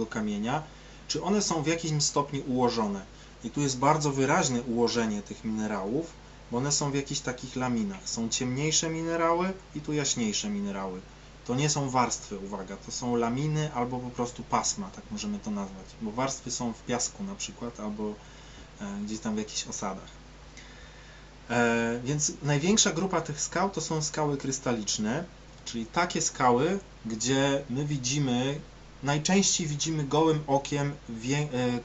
kamienia, czy one są w jakimś stopniu ułożone. I tu jest bardzo wyraźne ułożenie tych minerałów, bo one są w jakichś takich laminach. Są ciemniejsze minerały i tu jaśniejsze minerały. To nie są warstwy, uwaga, to są laminy albo po prostu pasma, tak możemy to nazwać, bo warstwy są w piasku na przykład, albo gdzieś tam w jakichś osadach. Więc największa grupa tych skał to są skały krystaliczne, czyli takie skały, gdzie my najczęściej widzimy gołym okiem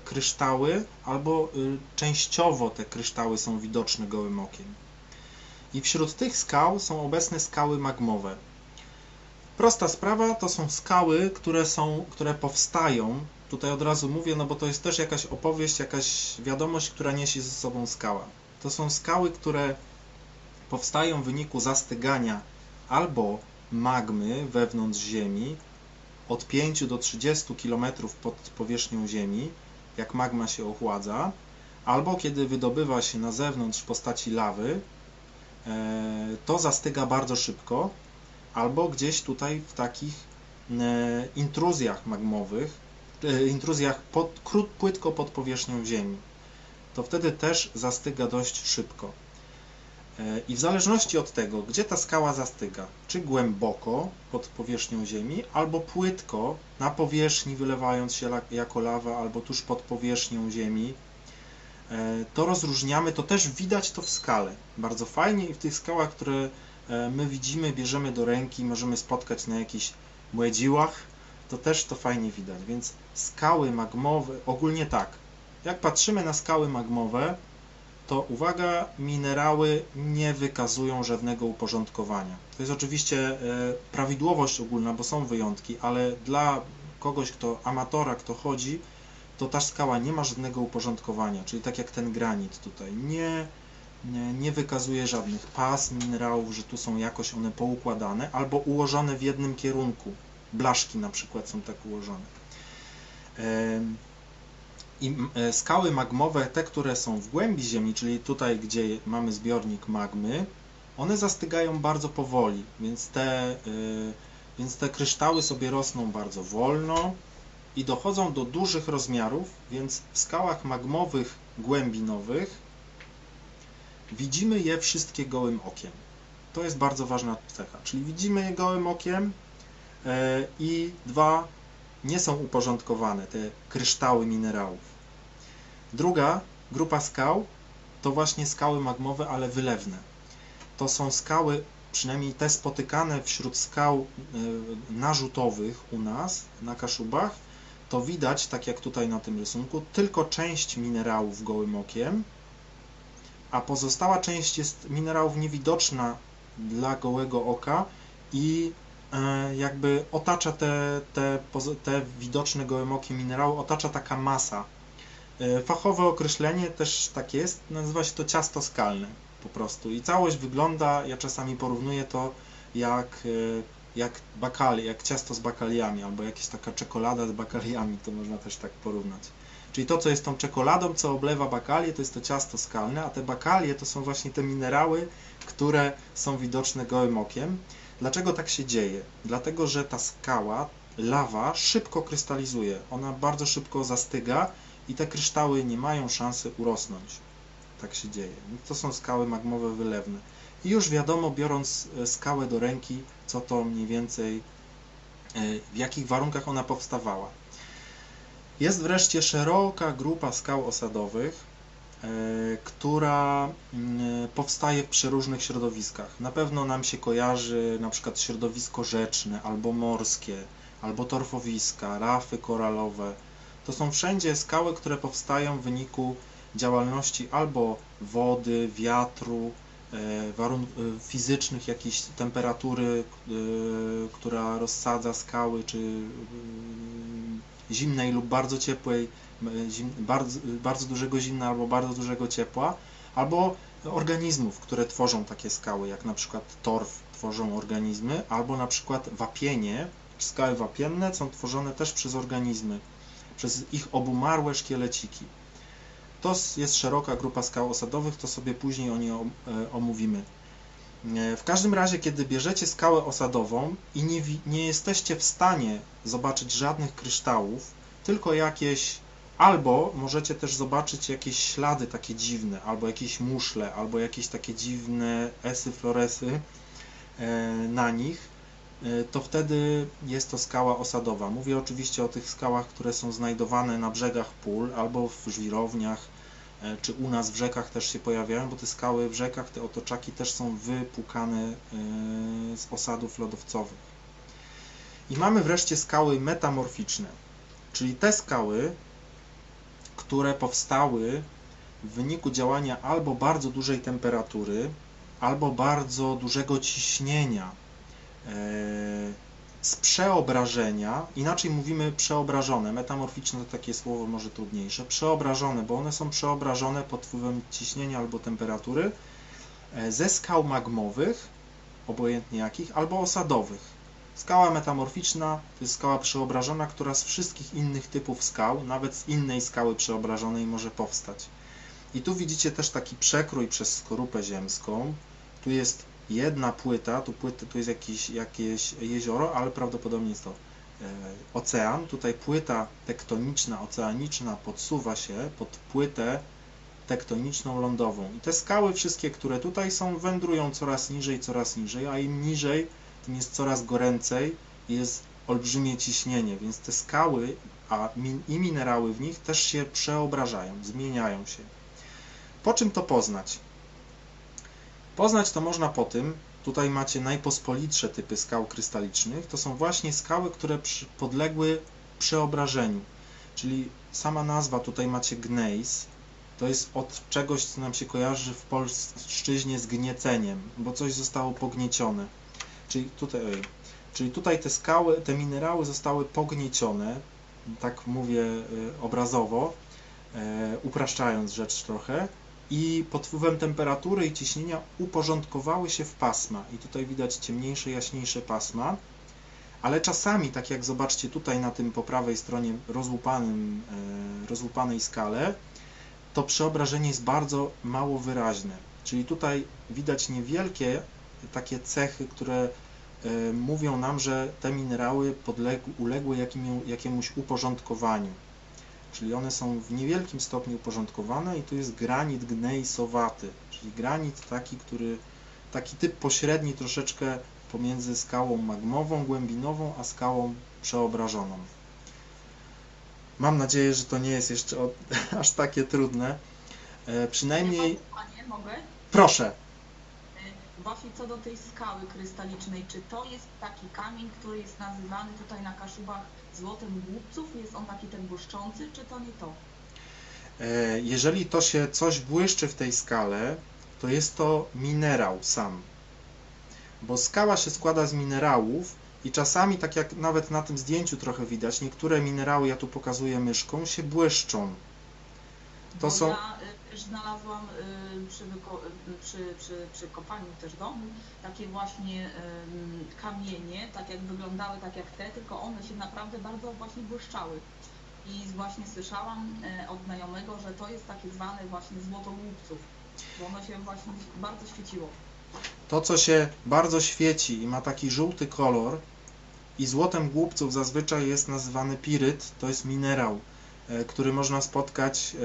kryształy, albo częściowo te kryształy są widoczne gołym okiem. I wśród tych skał są obecne skały magmowe. Prosta sprawa, to są skały, które powstają, tutaj od razu mówię, no bo to jest też jakaś opowieść, jakaś wiadomość, która niesie ze sobą skała. To są skały, które powstają w wyniku zastygania albo magmy wewnątrz Ziemi, od 5 do 30 km pod powierzchnią Ziemi, jak magma się ochładza, albo kiedy wydobywa się na zewnątrz w postaci lawy, to zastyga bardzo szybko, albo gdzieś tutaj w takich intruzjach magmowych, intruzjach płytko pod powierzchnią Ziemi. To wtedy też zastyga dość szybko. I w zależności od tego, gdzie ta skała zastyga, czy głęboko pod powierzchnią Ziemi, albo płytko na powierzchni, wylewając się jako lawa, albo tuż pod powierzchnią Ziemi, to rozróżniamy, to też widać to w skale. Bardzo fajnie i w tych skałach, które my widzimy, bierzemy do ręki, możemy spotkać na jakichś młedziłach, to też to fajnie widać. Więc skały magmowe, ogólnie tak, jak patrzymy na skały magmowe, to uwaga, minerały nie wykazują żadnego uporządkowania. To jest oczywiście prawidłowość ogólna, bo są wyjątki, ale dla kogoś, amatora, kto chodzi, to ta skała nie ma żadnego uporządkowania, czyli tak jak ten granit tutaj, nie wykazuje żadnych pasm minerałów, że tu są jakoś one poukładane, albo ułożone w jednym kierunku. Blaszki na przykład są tak ułożone. I skały magmowe, te, które są w głębi Ziemi, czyli tutaj, gdzie mamy zbiornik magmy, one zastygają bardzo powoli, więc więc te kryształy sobie rosną bardzo wolno i dochodzą do dużych rozmiarów, więc w skałach magmowych głębinowych widzimy je wszystkie gołym okiem. To jest bardzo ważna cecha, czyli widzimy je gołym okiem i dwa, nie są uporządkowane te kryształy minerałów. Druga grupa skał to właśnie skały magmowe, ale wylewne. To są skały, przynajmniej te spotykane wśród skał narzutowych u nas na Kaszubach, to widać, tak jak tutaj na tym rysunku, tylko część minerałów gołym okiem, a pozostała część jest minerałów niewidoczna dla gołego oka i jakby otacza te widoczne gołym okiem minerały, otacza taka masa. Fachowe określenie też tak jest, nazywa się to ciasto skalne po prostu i całość wygląda, ja czasami porównuję to jak ciasto z bakaliami, albo jakaś taka czekolada z bakaliami, to można też tak porównać. Czyli to, co jest tą czekoladą, co oblewa bakalię, to jest to ciasto skalne, a te bakalie to są właśnie te minerały, które są widoczne gołym okiem. Dlaczego tak się dzieje? Dlatego, że ta skała, lawa, szybko krystalizuje. Ona bardzo szybko zastyga i te kryształy nie mają szansy urosnąć. Tak się dzieje. To są skały magmowe wylewne. I już wiadomo, biorąc skałę do ręki, co to mniej więcej, w jakich warunkach ona powstawała. Jest wreszcie szeroka grupa skał osadowych, która powstaje w przeróżnych środowiskach. Na pewno nam się kojarzy na przykład środowisko rzeczne, albo morskie, albo torfowiska, rafy koralowe. To są wszędzie skały, które powstają w wyniku działalności albo wody, wiatru, fizycznych, jakiejś temperatury, która rozsadza skały, czy zimnej lub bardzo ciepłej, bardzo dużego zimna albo bardzo dużego ciepła, albo organizmów, które tworzą takie skały, jak na przykład torf tworzą organizmy, albo na przykład wapienie, skały wapienne są tworzone też przez organizmy, przez ich obumarłe szkieleciki. To jest szeroka grupa skał osadowych, to sobie później o niej omówimy. W każdym razie, kiedy bierzecie skałę osadową i nie jesteście w stanie zobaczyć żadnych kryształów, tylko jakieś, albo możecie też zobaczyć jakieś ślady takie dziwne, albo jakieś muszle, albo jakieś takie dziwne esy, floresy na nich, to wtedy jest to skała osadowa. Mówię oczywiście o tych skałach, które są znajdowane na brzegach pól, albo w żwirowniach, czy u nas w rzekach też się pojawiają, bo te skały w rzekach, te otoczaki też są wypłukane z osadów lodowcowych. I mamy wreszcie skały metamorficzne, czyli te skały, które powstały w wyniku działania albo bardzo dużej temperatury, albo bardzo dużego ciśnienia, z przeobrażenia, inaczej mówimy przeobrażone, metamorficzne to takie słowo może trudniejsze, przeobrażone, bo one są przeobrażone pod wpływem ciśnienia albo temperatury, ze skał magmowych, obojętnie jakich, albo osadowych. Skała metamorficzna to jest skała przeobrażona, która z wszystkich innych typów skał, nawet z innej skały przeobrażonej może powstać. I tu widzicie też taki przekrój przez skorupę ziemską. Tu jest jedna płyta, tu jest jakieś jezioro, ale prawdopodobnie jest to ocean. Tutaj płyta tektoniczna, oceaniczna podsuwa się pod płytę tektoniczną lądową. I te skały wszystkie, które tutaj są, wędrują coraz niżej, a im niżej, tym jest coraz goręcej i jest olbrzymie ciśnienie, więc te skały i minerały w nich też się przeobrażają, zmieniają się. Po czym to poznać? Poznać to można po tym, tutaj macie najpospolitsze typy skał krystalicznych, to są właśnie skały, które podległy przeobrażeniu, czyli sama nazwa, tutaj macie gnejs, to jest od czegoś, co nam się kojarzy w polszczyźnie z gnieceniem, bo coś zostało pogniecione. Czyli tutaj te skały, te minerały zostały pogniecione, tak mówię obrazowo, upraszczając rzecz trochę, i pod wpływem temperatury i ciśnienia uporządkowały się w pasma. I tutaj widać ciemniejsze, jaśniejsze pasma, ale czasami, tak jak zobaczcie tutaj na tym po prawej stronie rozłupanej skale, to przeobrażenie jest bardzo mało wyraźne. Czyli tutaj widać niewielkie takie cechy, które mówią nam, że te minerały uległy jakiemuś uporządkowaniu. Czyli one są w niewielkim stopniu uporządkowane i tu jest granit gnejsowaty, czyli granit taki typ pośredni troszeczkę pomiędzy skałą magmową, głębinową, a skałą przeobrażoną. Mam nadzieję, że to nie jest jeszcze aż takie trudne. Przynajmniej... Panie, mogę? Proszę. Właśnie co do tej skały krystalicznej, czy to jest taki kamień, który jest nazywany tutaj na Kaszubach złotem głupców? Jest on taki ten błyszczący, czy to nie to? Jeżeli to się coś błyszczy w tej skale, to jest to minerał sam. Bo skała się składa z minerałów i czasami, tak jak nawet na tym zdjęciu trochę widać, niektóre minerały, ja tu pokazuję myszką, się błyszczą. To są... Ja też znalazłam przy kopaniu też domu takie właśnie kamienie, tak jak wyglądały tak jak te, tylko one się naprawdę bardzo właśnie błyszczały. I właśnie słyszałam od znajomego, że to jest takie zwane właśnie złoto głupców, bo ono się właśnie bardzo świeciło. To, co się bardzo świeci i ma taki żółty kolor i złotem głupców zazwyczaj jest nazywany piryt, to jest minerał, który można spotkać,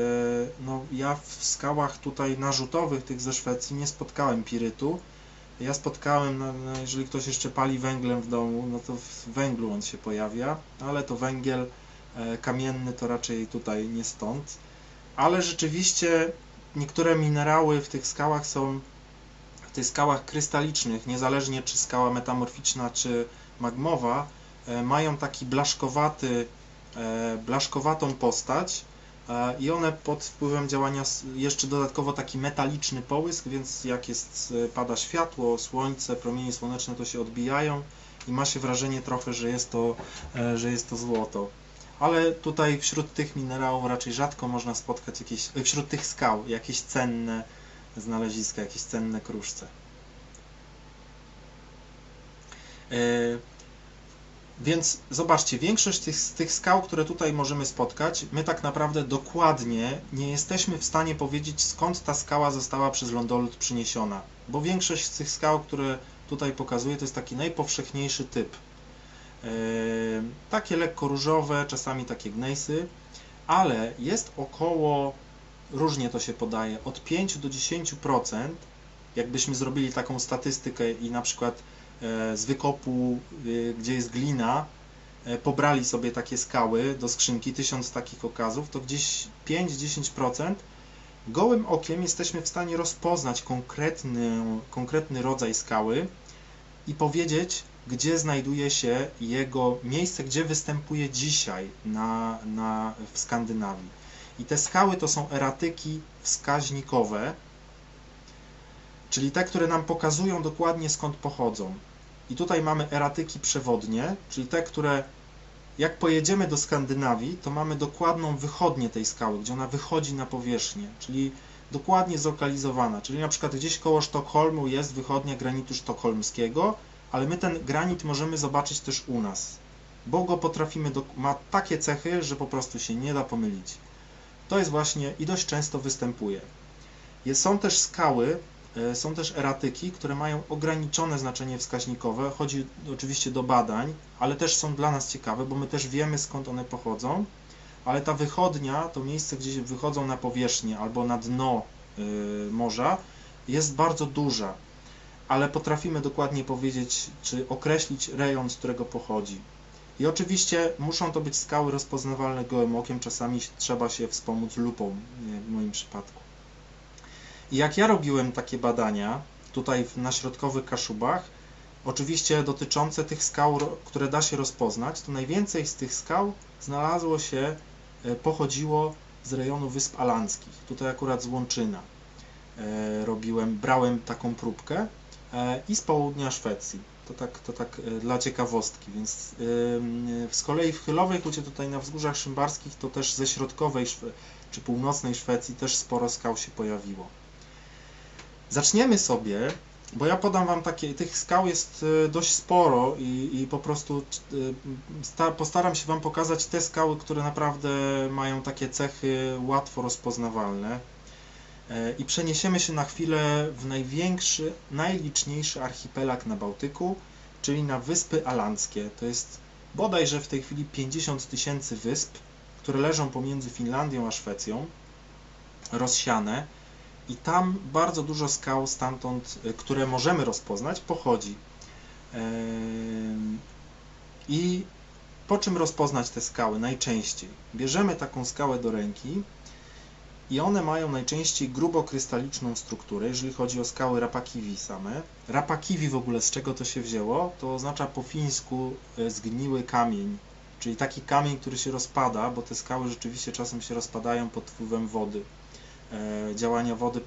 no ja w skałach tutaj narzutowych, tych ze Szwecji, nie spotkałem pirytu. Ja spotkałem, jeżeli ktoś jeszcze pali węglem w domu, no to w węglu on się pojawia, ale to węgiel kamienny to raczej tutaj nie stąd. Ale rzeczywiście niektóre minerały w tych skałach są, w tych skałach krystalicznych, niezależnie czy skała metamorficzna, czy magmowa, mają taki blaszkowatą postać i one pod wpływem działania jeszcze dodatkowo taki metaliczny połysk, więc jak pada światło, słońce, promienie słoneczne, to się odbijają i ma się wrażenie trochę, że jest to złoto. Ale tutaj wśród tych minerałów raczej rzadko można spotkać wśród tych skał jakieś cenne znaleziska, jakieś cenne kruszce. Więc zobaczcie, większość z tych skał, które tutaj możemy spotkać, my tak naprawdę dokładnie nie jesteśmy w stanie powiedzieć, skąd ta skała została przez lądolud przyniesiona. Bo większość z tych skał, które tutaj pokazuję, to jest taki najpowszechniejszy typ. Takie lekko różowe, czasami takie gnejsy, ale jest około, różnie to się podaje, od 5 do 10%, jakbyśmy zrobili taką statystykę i na przykład z wykopu, gdzie jest glina, pobrali sobie takie skały do skrzynki, 1000 takich okazów, to gdzieś 5-10% gołym okiem jesteśmy w stanie rozpoznać konkretny rodzaj skały i powiedzieć, gdzie znajduje się jego miejsce, gdzie występuje dzisiaj w Skandynawii. I te skały to są eratyki wskaźnikowe, czyli te, które nam pokazują dokładnie, skąd pochodzą. I tutaj mamy eratyki przewodnie, czyli te, które jak pojedziemy do Skandynawii, to mamy dokładną wychodnię tej skały, gdzie ona wychodzi na powierzchnię, czyli dokładnie zlokalizowana. Czyli na przykład gdzieś koło Sztokholmu jest wychodnia granitu sztokholmskiego, ale my ten granit możemy zobaczyć też u nas, bo go potrafimy, ma takie cechy, że po prostu się nie da pomylić. To jest właśnie i dość często występuje. Są też skały, są też eratyki, które mają ograniczone znaczenie wskaźnikowe. Chodzi oczywiście do badań, ale też są dla nas ciekawe, bo my też wiemy, skąd one pochodzą, ale ta wychodnia, to miejsce, gdzie wychodzą na powierzchnię albo na dno morza, jest bardzo duża, ale potrafimy dokładnie powiedzieć, czy określić rejon, z którego pochodzi. I oczywiście muszą to być skały rozpoznawalne gołym okiem, czasami trzeba się wspomóc lupą, w moim przypadku. I jak ja robiłem takie badania, tutaj na środkowych Kaszubach, oczywiście dotyczące tych skał, które da się rozpoznać, to najwięcej z tych skał pochodziło z rejonu Wysp Alandzkich. Tutaj akurat z Łączyna brałem taką próbkę i z południa Szwecji. To tak dla ciekawostki, więc z kolei w Chylowej Hucie, tutaj na wzgórzach szymbarskich, to też ze środkowej czy północnej Szwecji też sporo skał się pojawiło. Zaczniemy sobie, bo ja podam Wam tych skał jest dość sporo i po prostu postaram się Wam pokazać te skały, które naprawdę mają takie cechy łatwo rozpoznawalne. I przeniesiemy się na chwilę w największy, najliczniejszy archipelag na Bałtyku, czyli na Wyspy Alandzkie. To jest bodajże w tej chwili 50 000 wysp, które leżą pomiędzy Finlandią a Szwecją, rozsiane i tam bardzo dużo skał stamtąd, które możemy rozpoznać, pochodzi. I po czym rozpoznać te skały najczęściej? Bierzemy taką skałę do ręki i one mają najczęściej grubokrystaliczną strukturę, jeżeli chodzi o skały Rapakivi same. Rapakivi w ogóle z czego to się wzięło? To oznacza po fińsku zgniły kamień, czyli taki kamień, który się rozpada, bo te skały rzeczywiście czasem się rozpadają pod wpływem wody, działania wody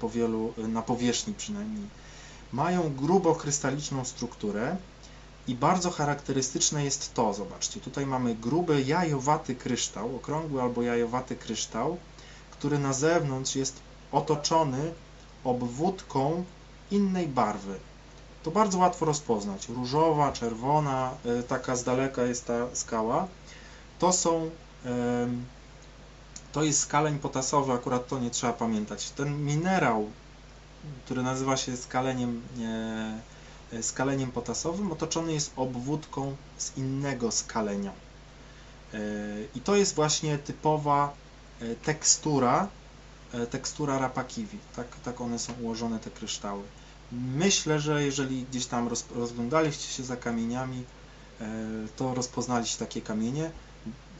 na powierzchni przynajmniej. Mają grubokrystaliczną strukturę i bardzo charakterystyczne jest to, zobaczcie, tutaj mamy gruby jajowaty kryształ, okrągły albo jajowaty kryształ, który na zewnątrz jest otoczony obwódką innej barwy. To bardzo łatwo rozpoznać. Różowa, czerwona, taka z daleka jest ta skała. To jest skaleń potasowy, akurat to nie trzeba pamiętać. Ten minerał, który nazywa się skaleniem potasowym, otoczony jest obwódką z innego skalenia. I to jest właśnie typowa tekstura Rapakivi. Tak one są ułożone, te kryształy. Myślę, że jeżeli gdzieś tam rozglądaliście się za kamieniami, to rozpoznaliście takie kamienie.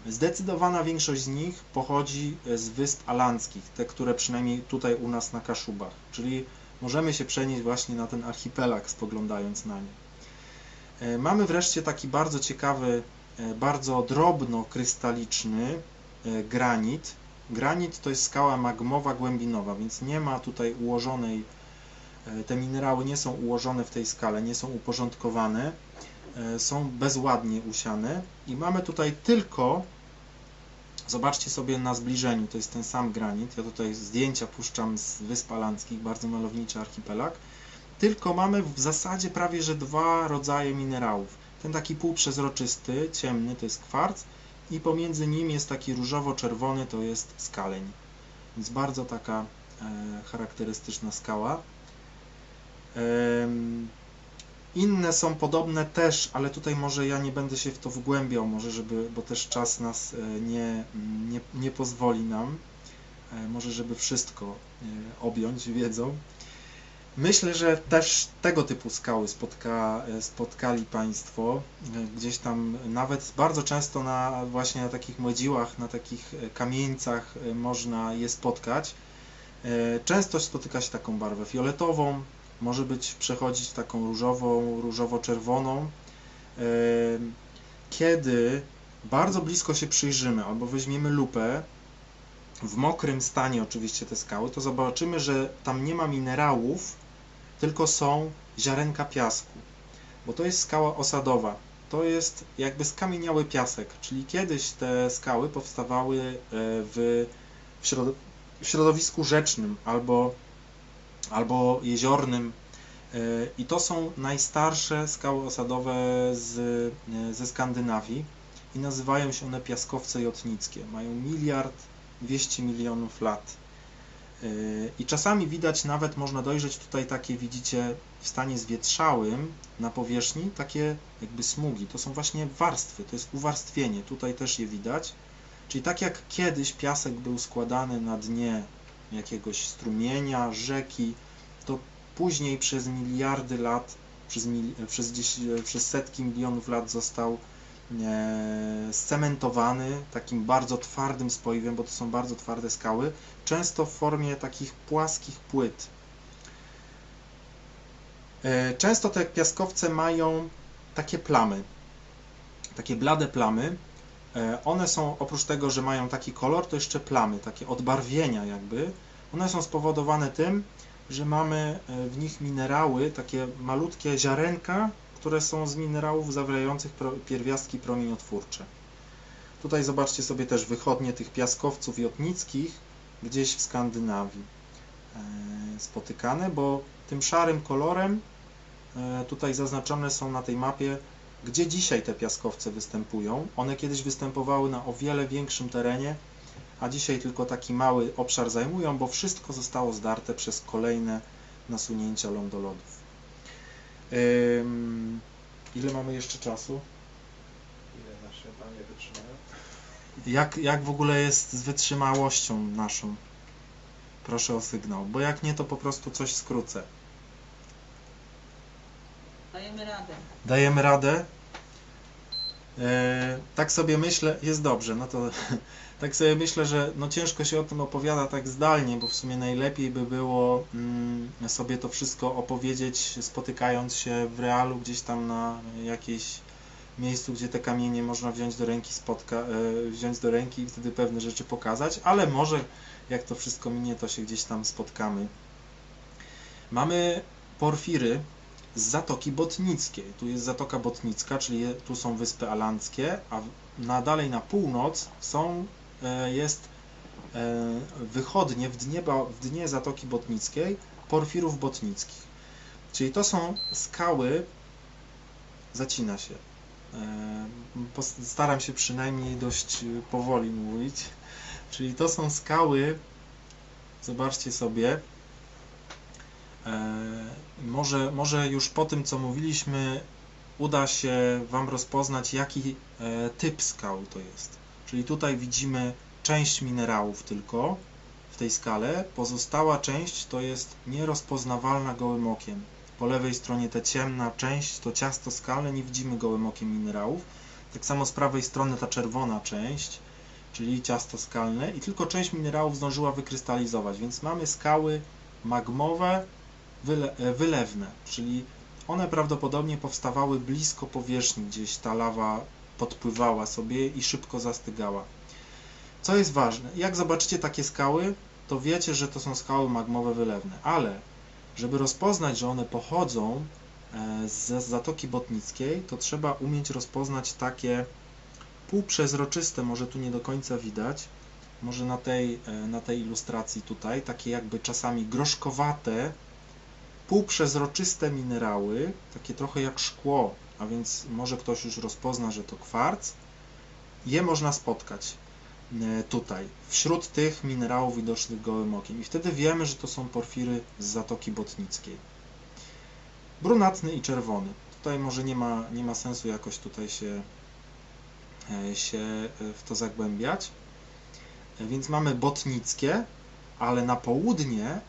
Zdecydowana większość z nich pochodzi z Wysp Alandzkich, te, które przynajmniej tutaj u nas na Kaszubach, czyli możemy się przenieść właśnie na ten archipelag, spoglądając na nie. Mamy wreszcie taki bardzo ciekawy, bardzo drobnokrystaliczny granit. Granit to jest skała magmowa, głębinowa, więc nie ma tutaj ułożonej, te minerały nie są ułożone w tej skale, nie są uporządkowane, są bezładnie usiane i mamy tutaj tylko, zobaczcie sobie na zbliżeniu, to jest ten sam granit, ja tutaj zdjęcia puszczam z Wysp Alandzkich, bardzo malowniczy archipelag, tylko mamy w zasadzie prawie że dwa rodzaje minerałów. Ten taki półprzezroczysty, ciemny, to jest kwarc i pomiędzy nim jest taki różowo-czerwony, to jest skaleń. Więc bardzo taka charakterystyczna skała. Inne są podobne też, ale tutaj może ja nie będę się w to wgłębiał, może bo też czas nas nie pozwoli nam, może żeby wszystko objąć wiedzą. Myślę, że też tego typu skały spotkali Państwo, gdzieś tam nawet bardzo często właśnie na takich modziłach, na takich kamieńcach można je spotkać. Często spotyka się taką barwę fioletową, może przechodzić taką różową, różowo-czerwoną. Kiedy bardzo blisko się przyjrzymy albo weźmiemy lupę, w mokrym stanie oczywiście te skały, to zobaczymy, że tam nie ma minerałów, tylko są ziarenka piasku, bo to jest skała osadowa. To jest jakby skamieniały piasek, czyli kiedyś te skały powstawały w środowisku rzecznym albo jeziornym i to są najstarsze skały osadowe ze Skandynawii i nazywają się one piaskowce jotnickie. Mają 1,2 miliarda lat. I czasami widać, nawet można dojrzeć tutaj takie, widzicie, w stanie zwietrzałym na powierzchni, takie jakby smugi. To są właśnie warstwy, to jest uwarstwienie, tutaj też je widać. Czyli tak jak kiedyś piasek był składany na dnie jakiegoś strumienia, rzeki, to później przez miliardy lat, przez setki milionów lat został scementowany takim bardzo twardym spoiwem, bo to są bardzo twarde skały, często w formie takich płaskich płyt. Często te piaskowce mają takie plamy, takie blade plamy. One są, oprócz tego, że mają taki kolor, to jeszcze plamy, takie odbarwienia jakby. One są spowodowane tym, że mamy w nich minerały, takie malutkie ziarenka, które są z minerałów zawierających pierwiastki promieniotwórcze. Tutaj zobaczcie sobie też wychodnie tych piaskowców jotnickich gdzieś w Skandynawii spotykane, bo tym szarym kolorem tutaj zaznaczone są na tej mapie, gdzie dzisiaj te piaskowce występują. One kiedyś występowały na o wiele większym terenie, a dzisiaj tylko taki mały obszar zajmują, bo wszystko zostało zdarte przez kolejne nasunięcia lądolodów. Ile mamy jeszcze czasu? Ile nasze panie wytrzymają? Jak w ogóle jest z wytrzymałością naszą? Proszę o sygnał, bo jak nie, to po prostu coś skrócę. Dajemy radę. Dajemy radę? Tak sobie myślę, jest dobrze, no to tak sobie myślę, że no ciężko się o tym opowiada tak zdalnie, bo w sumie najlepiej by było sobie to wszystko opowiedzieć, spotykając się w realu gdzieś tam na jakieś miejscu, gdzie te kamienie można wziąć do ręki, wziąć do ręki i wtedy pewne rzeczy pokazać, ale może jak to wszystko minie, to się gdzieś tam spotkamy. Mamy porfiry z Zatoki Botnickiej. Tu jest Zatoka Botnicka, czyli tu są Wyspy Alandzkie, a dalej na północ jest wychodnie w dnie Zatoki Botnickiej porfirów botnickich. Czyli to są skały, zacina się, staram się przynajmniej dość powoli mówić, czyli to są skały, zobaczcie sobie, może już po tym, co mówiliśmy, uda się Wam rozpoznać, jaki typ skał to jest. Czyli tutaj widzimy część minerałów tylko w tej skale, pozostała część to jest nierozpoznawalna gołym okiem. Po lewej stronie ta ciemna część to ciasto skalne, nie widzimy gołym okiem minerałów. Tak samo z prawej strony ta czerwona część, czyli ciasto skalne i tylko część minerałów zdążyła wykrystalizować, więc mamy skały magmowe, wylewne, czyli one prawdopodobnie powstawały blisko powierzchni, gdzieś ta lawa podpływała sobie i szybko zastygała. Co jest ważne, jak zobaczycie takie skały, to wiecie, że to są skały magmowe wylewne, ale żeby rozpoznać, że one pochodzą z Zatoki Botnickiej, to trzeba umieć rozpoznać takie półprzezroczyste, może tu nie do końca widać, może na tej ilustracji tutaj, takie jakby czasami groszkowate, półprzezroczyste minerały, takie trochę jak szkło, a więc może ktoś już rozpozna, że to kwarc. Je można spotkać tutaj, wśród tych minerałów widocznych gołym okiem. I wtedy wiemy, że to są porfiry z Zatoki Botnickiej. Brunatny i czerwony. Tutaj może nie ma sensu jakoś tutaj się w to zagłębiać. Więc mamy botnickie, ale na południe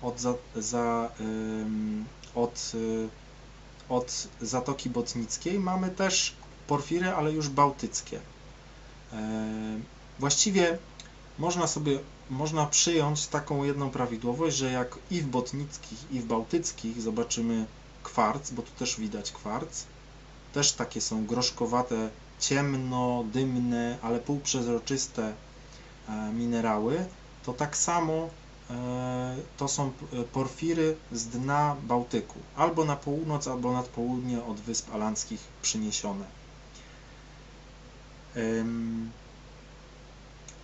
od Zatoki Botnickiej mamy też porfiry, ale już bałtyckie. Właściwie można przyjąć taką jedną prawidłowość, że jak i w botnickich, i w bałtyckich zobaczymy kwarc, bo tu też widać kwarc, też takie są groszkowate, ciemno, dymne, ale półprzezroczyste minerały, to tak samo to są porfiry z dna Bałtyku, albo na północ, albo nad południe od Wysp Alandzkich przyniesione.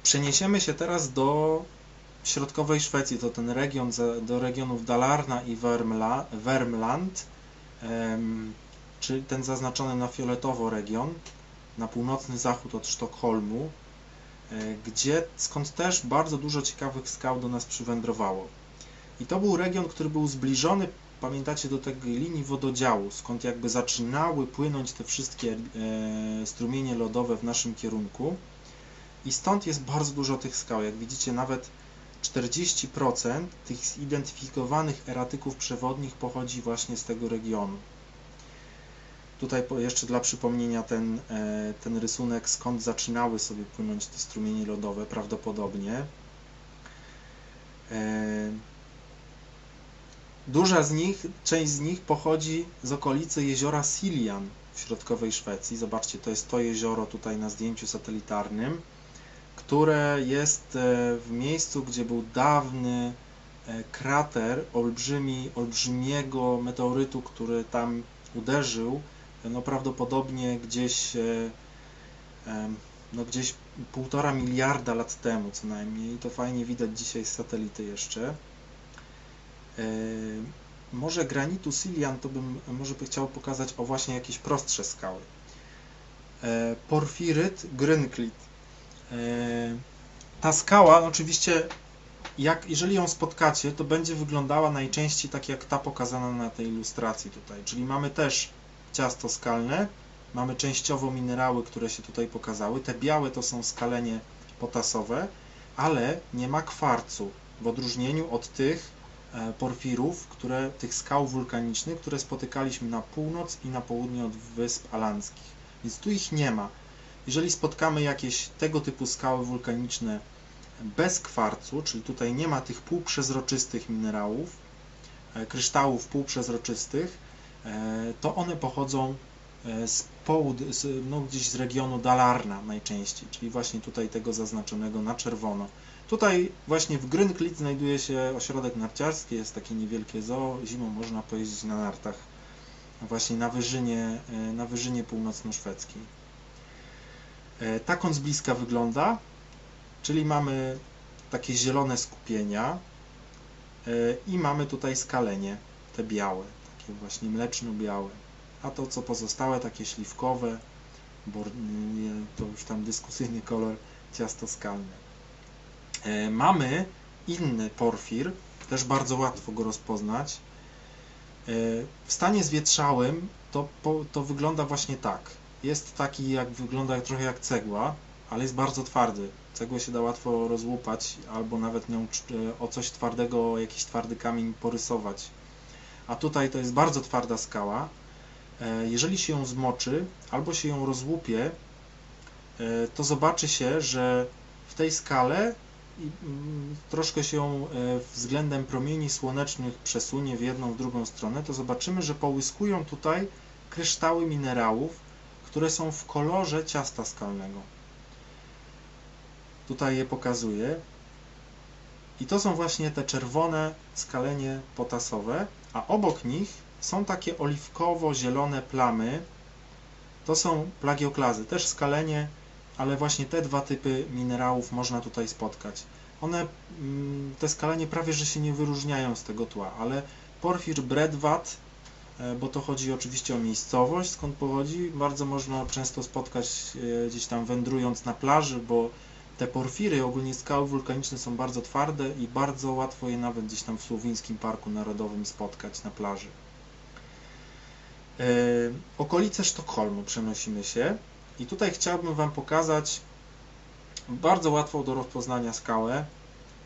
Przeniesiemy się teraz do środkowej Szwecji, to ten region, do regionów Dalarna i Värmland, czyli ten zaznaczony na fioletowo region, na północny zachód od Sztokholmu, skąd też bardzo dużo ciekawych skał do nas przywędrowało. I to był region, który był zbliżony, pamiętacie, do tej linii wododziału, skąd jakby zaczynały płynąć te wszystkie strumienie lodowe w naszym kierunku. I stąd jest bardzo dużo tych skał. Jak widzicie, nawet 40% tych zidentyfikowanych eratyków przewodnich pochodzi właśnie z tego regionu. Tutaj jeszcze dla przypomnienia ten rysunek, skąd zaczynały sobie płynąć te strumienie lodowe prawdopodobnie. Część z nich pochodzi z okolicy jeziora Siljan w środkowej Szwecji. Zobaczcie, to jest to jezioro tutaj na zdjęciu satelitarnym, które jest w miejscu, gdzie był dawny krater olbrzymiego meteorytu, który tam uderzył, no prawdopodobnie gdzieś 1,5 miliarda lat temu co najmniej. I to fajnie widać dzisiaj z satelity jeszcze. Może granitu Siljan to może by chciał pokazać właśnie jakieś prostsze skały. Porfiryt Grynklit. Ta skała, oczywiście, jeżeli ją spotkacie, to będzie wyglądała najczęściej tak jak ta pokazana na tej ilustracji tutaj. Czyli mamy też ciasto skalne, mamy częściowo minerały, które się tutaj pokazały. Te białe to są skalenie potasowe, ale nie ma kwarcu, w odróżnieniu od tych porfirów, tych skał wulkanicznych, które spotykaliśmy na północ i na południe od Wysp Alandzkich. Więc tu ich nie ma. Jeżeli spotkamy jakieś tego typu skały wulkaniczne bez kwarcu, czyli tutaj nie ma tych półprzezroczystych minerałów, kryształów półprzezroczystych, to one pochodzą gdzieś z regionu Dalarna najczęściej, czyli właśnie tutaj tego zaznaczonego na czerwono. Tutaj właśnie w Grünklit znajduje się ośrodek narciarski, jest takie niewielkie zoo, zimą można pojeździć na nartach właśnie na wyżynie północno-szwedzkiej. Tak on z bliska wygląda, czyli mamy takie zielone skupienia i mamy tutaj skalenie, te białe, takie właśnie mleczno-białe, a to co pozostałe, takie śliwkowe, to już tam dyskusyjny kolor, ciasto skalne. Mamy inny porfir, też bardzo łatwo go rozpoznać. W stanie zwietrzałym to wygląda właśnie tak. Jest taki, wygląda trochę jak cegła, ale jest bardzo twardy. Cegłę się da łatwo rozłupać, albo nawet nią o coś twardego, o jakiś twardy kamień porysować. A tutaj to jest bardzo twarda skała. Jeżeli się ją zmoczy, albo się ją rozłupie, to zobaczy się, że w tej skale troszkę się względem promieni słonecznych przesunie w jedną, w drugą stronę, to zobaczymy, że połyskują tutaj kryształy minerałów, które są w kolorze ciasta skalnego. Tutaj je pokazuję. I to są właśnie te czerwone skalenie potasowe, a obok nich są takie oliwkowo-zielone plamy. To są plagioklazy, też skalenie, ale właśnie te dwa typy minerałów można tutaj spotkać. Te skalenie prawie że się nie wyróżniają z tego tła, ale porfir Bredwat, bo to chodzi oczywiście o miejscowość, skąd pochodzi, bardzo można często spotkać gdzieś tam wędrując na plaży, bo te porfiry, ogólnie skały wulkaniczne, są bardzo twarde i bardzo łatwo je nawet gdzieś tam w Słowińskim Parku Narodowym spotkać na plaży. Okolice Sztokholmu przenosimy się i tutaj chciałbym Wam pokazać bardzo łatwą do rozpoznania skałę,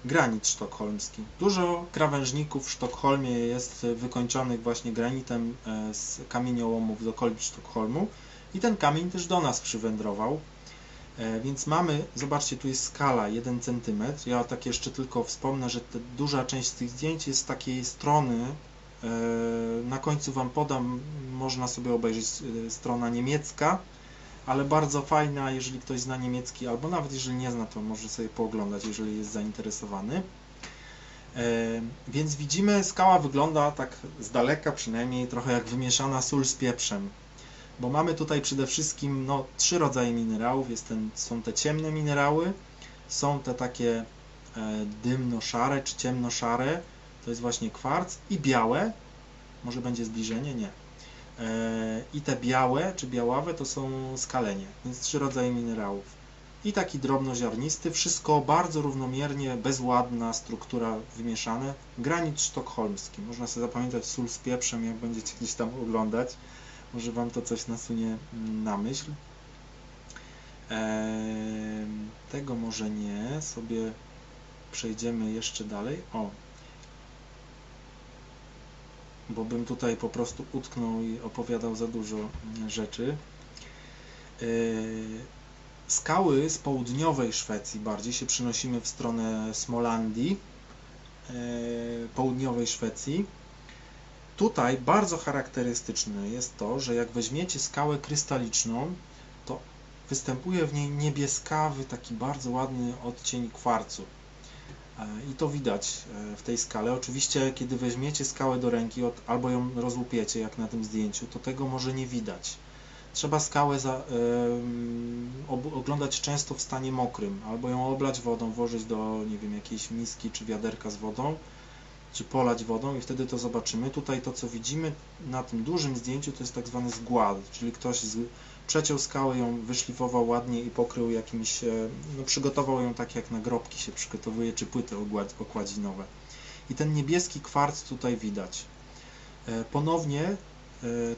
granit sztokholmski. Dużo krawężników w Sztokholmie jest wykończonych właśnie granitem z kamieniołomów z okolic Sztokholmu i ten kamień też do nas przywędrował. Więc mamy, zobaczcie, tu jest skala 1 cm. Ja tak jeszcze tylko wspomnę, że duża część z tych zdjęć jest z takiej strony. Na końcu Wam podam, można sobie obejrzeć strona niemiecka, ale bardzo fajna, jeżeli ktoś zna niemiecki, albo nawet jeżeli nie zna, to może sobie pooglądać, jeżeli jest zainteresowany. Więc widzimy, skała wygląda tak z daleka przynajmniej trochę jak wymieszana sól z pieprzem, bo mamy tutaj przede wszystkim 3 rodzaje minerałów. Są te ciemne minerały, są te takie dymno-szare czy ciemno-szare, to jest właśnie kwarc, i białe, może będzie zbliżenie, nie. I te białe czy białawe to są skalenie, więc 3 rodzaje minerałów. I taki drobnoziarnisty, wszystko bardzo równomiernie, bezładna struktura wymieszane. Granit sztokholmski, można sobie zapamiętać sól z pieprzem, jak będziecie gdzieś tam oglądać. Może Wam to coś nasunie na myśl. Tego może nie, sobie przejdziemy jeszcze dalej. Bo bym tutaj po prostu utknął i opowiadał za dużo rzeczy. Skały z południowej Szwecji bardziej się przenosimy w stronę Smolandii, południowej Szwecji. Tutaj bardzo charakterystyczne jest to, że jak weźmiecie skałę krystaliczną, to występuje w niej niebieskawy, taki bardzo ładny odcień kwarcu. I to widać w tej skale. Oczywiście, kiedy weźmiecie skałę do ręki albo ją rozłupiecie, jak na tym zdjęciu, to tego może nie widać. Trzeba skałę oglądać często w stanie mokrym, albo ją oblać wodą, włożyć do, nie wiem, jakiejś miski czy wiaderka z wodą, czy polać wodą i wtedy to zobaczymy. Tutaj to, co widzimy na tym dużym zdjęciu, to jest tak zwany zgład, czyli ktoś przeciął skałę, ją wyszlifował ładnie i pokrył jakimś, przygotował ją tak jak nagrobki się przygotowuje, czy płyty okładzinowe. I ten niebieski kwarc tutaj widać. Ponownie,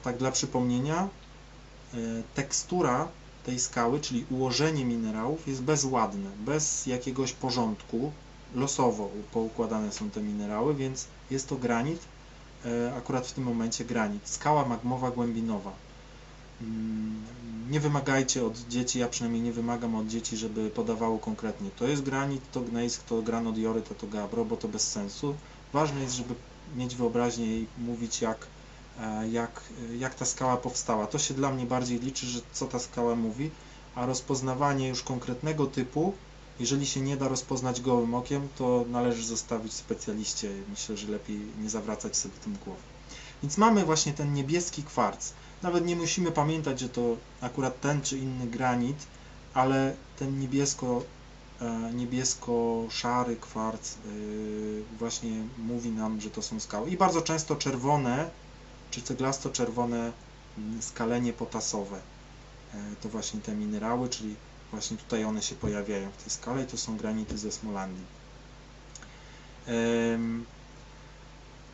tak dla przypomnienia, tekstura tej skały, czyli ułożenie minerałów jest bezładne, bez jakiegoś porządku, losowo poukładane są te minerały, więc jest to granit, akurat w tym momencie granit, skała magmowa głębinowa. Nie wymagajcie od dzieci, ja przynajmniej nie wymagam od dzieci, żeby podawało konkretnie, to jest granit, to gnejsk, to granodioryt, to gabbro, bo to bez sensu. Ważne jest, żeby mieć wyobraźnię i mówić, jak ta skała powstała. To się dla mnie bardziej liczy, że co ta skała mówi, a rozpoznawanie już konkretnego typu, jeżeli się nie da rozpoznać gołym okiem, to należy zostawić specjaliście. Myślę, że lepiej nie zawracać sobie tym głowy. Więc mamy właśnie ten niebieski kwarc. Nawet nie musimy pamiętać, że to akurat ten czy inny granit, ale ten niebiesko-szary kwarc właśnie mówi nam, że to są skały. I bardzo często czerwone czy ceglasto-czerwone skalenie potasowe. To właśnie te minerały, czyli właśnie tutaj one się pojawiają w tej skale i to są granity ze Smolandii.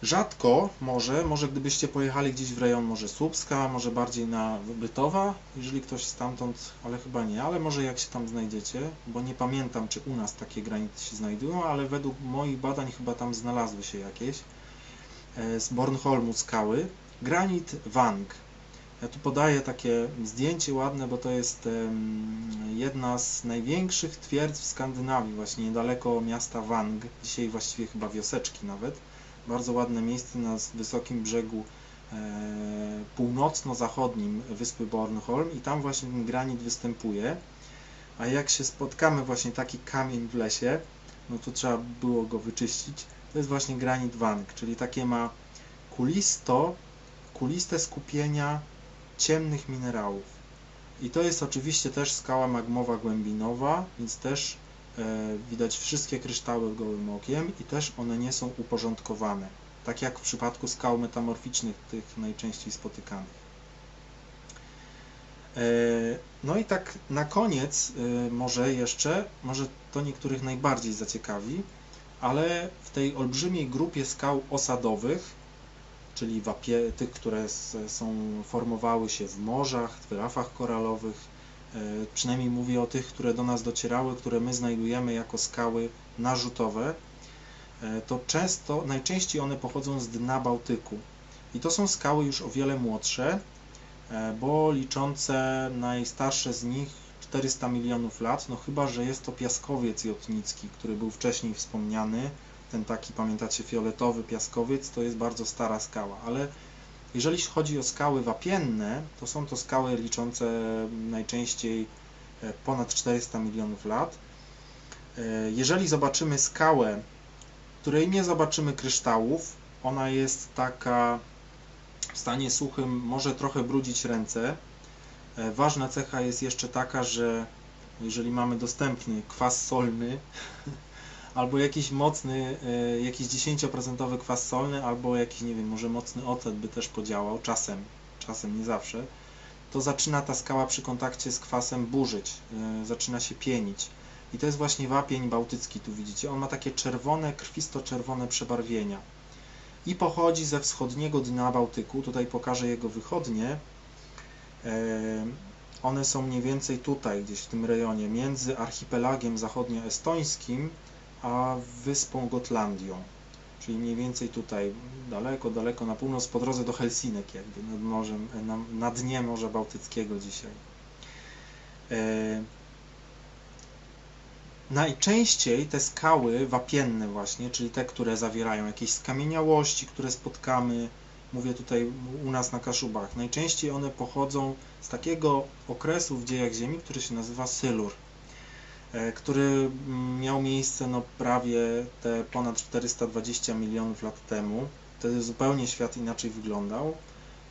Rzadko może gdybyście pojechali gdzieś w rejon może Słupska, może bardziej na Bytowa, jeżeli ktoś stamtąd, ale chyba nie, ale może jak się tam znajdziecie, bo nie pamiętam, czy u nas takie granity się znajdują, ale według moich badań chyba tam znalazły się jakieś. Z Bornholmu skały. Granit Wang. Ja tu podaję takie zdjęcie ładne, bo to jest jedna z największych twierdz w Skandynawii, właśnie niedaleko miasta Vang, dzisiaj właściwie chyba wioseczki nawet. Bardzo ładne miejsce na wysokim brzegu północno-zachodnim wyspy Bornholm i tam właśnie ten granit występuje. A jak się spotkamy właśnie taki kamień w lesie, no to trzeba było go wyczyścić. To jest właśnie granit Wang, czyli takie ma kuliste skupienia ciemnych minerałów. I to jest oczywiście też skała magmowa głębinowa, więc też widać wszystkie kryształy gołym okiem i też one nie są uporządkowane. Tak jak w przypadku skał metamorficznych, tych najczęściej spotykanych. No i tak na koniec może to niektórych najbardziej zaciekawi, ale w tej olbrzymiej grupie skał osadowych, czyli tych, które formowały się w morzach, w rafach koralowych, przynajmniej mówię o tych, które do nas docierały, które my znajdujemy jako skały narzutowe, to najczęściej one pochodzą z dna Bałtyku. I to są skały już o wiele młodsze, bo liczące najstarsze z nich 400 milionów lat, no chyba że jest to piaskowiec jotnicki, który był wcześniej wspomniany, ten taki, pamiętacie, fioletowy piaskowiec, to jest bardzo stara skała, ale jeżeli chodzi o skały wapienne, to są to skały liczące najczęściej ponad 400 milionów lat. Jeżeli zobaczymy skałę, której nie zobaczymy kryształów, ona jest taka w stanie suchym, może trochę brudzić ręce. Ważna cecha jest jeszcze taka, że jeżeli mamy dostępny kwas solny, albo jakiś mocny, jakiś 10% kwas solny, albo jakiś, nie wiem, może mocny ocet by też podziałał, czasem nie zawsze, to zaczyna ta skała przy kontakcie z kwasem burzyć, zaczyna się pienić. I to jest właśnie wapień bałtycki, tu widzicie, on ma takie czerwone, krwisto-czerwone przebarwienia. I pochodzi ze wschodniego dna Bałtyku, tutaj pokażę jego wychodnie. One są mniej więcej tutaj, gdzieś w tym rejonie, między archipelagiem zachodnioestońskim a wyspą Gotlandią, czyli mniej więcej tutaj, daleko na północ, po drodze do Helsinek, jakby nad morzem, na dnie Morza Bałtyckiego dzisiaj. Najczęściej te skały wapienne właśnie, czyli te, które zawierają jakieś skamieniałości, które spotkamy, mówię tutaj u nas na Kaszubach, najczęściej one pochodzą z takiego okresu w dziejach Ziemi, który się nazywa Sylur, który miał miejsce prawie te ponad 420 milionów lat temu. Wtedy zupełnie świat inaczej wyglądał.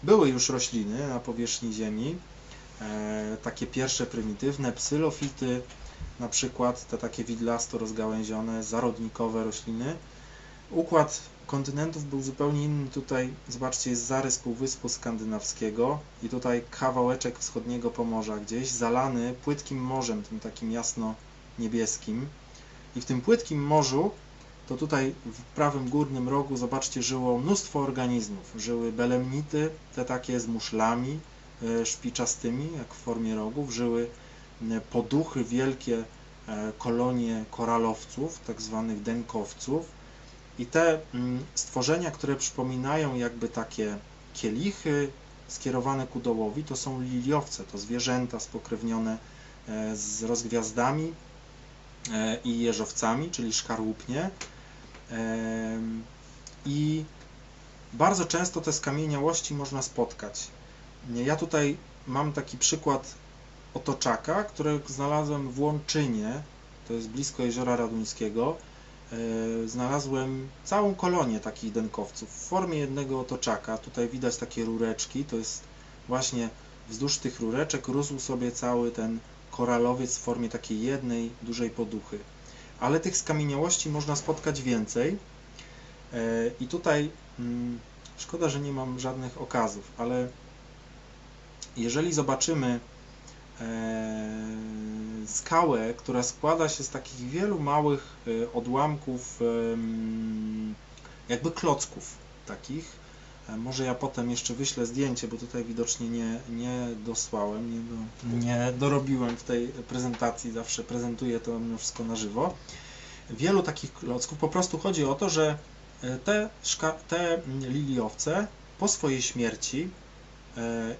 Były już rośliny na powierzchni Ziemi, takie pierwsze prymitywne, psylofity, na przykład te takie widlasto rozgałęzione, zarodnikowe rośliny. Układ kontynentów był zupełnie inny. Tutaj zobaczcie, jest zarys Półwyspu Skandynawskiego i tutaj kawałeczek wschodniego Pomorza gdzieś, zalany płytkim morzem, tym takim jasno-niebieskim. I w tym płytkim morzu, to tutaj w prawym górnym rogu, zobaczcie, żyło mnóstwo organizmów. Żyły belemnity, te takie z muszlami, szpiczastymi, jak w formie rogów, żyły poduchy, wielkie kolonie koralowców, tak zwanych denkowców. I te stworzenia, które przypominają jakby takie kielichy skierowane ku dołowi, to są liliowce, to zwierzęta spokrewnione z rozgwiazdami i jeżowcami, czyli szkarłupnie. I bardzo często te skamieniałości można spotkać. Ja tutaj mam taki przykład otoczaka, który znalazłem w Łączynie, to jest blisko jeziora Raduńskiego. Znalazłem całą kolonię takich denkowców w formie jednego otoczaka. Tutaj widać takie rureczki, to jest właśnie wzdłuż tych rureczek rósł sobie cały ten koralowiec w formie takiej jednej dużej poduchy. Ale tych skamieniałości można spotkać więcej. I tutaj szkoda, że nie mam żadnych okazów, ale jeżeli zobaczymy skałę, która składa się z takich wielu małych odłamków, jakby klocków takich. Może ja potem jeszcze wyślę zdjęcie, bo tutaj widocznie nie dosłałem, nie dorobiłem w tej prezentacji, zawsze prezentuję to wszystko na żywo. Wielu takich klocków, po prostu chodzi o to, że te liliowce po swojej śmierci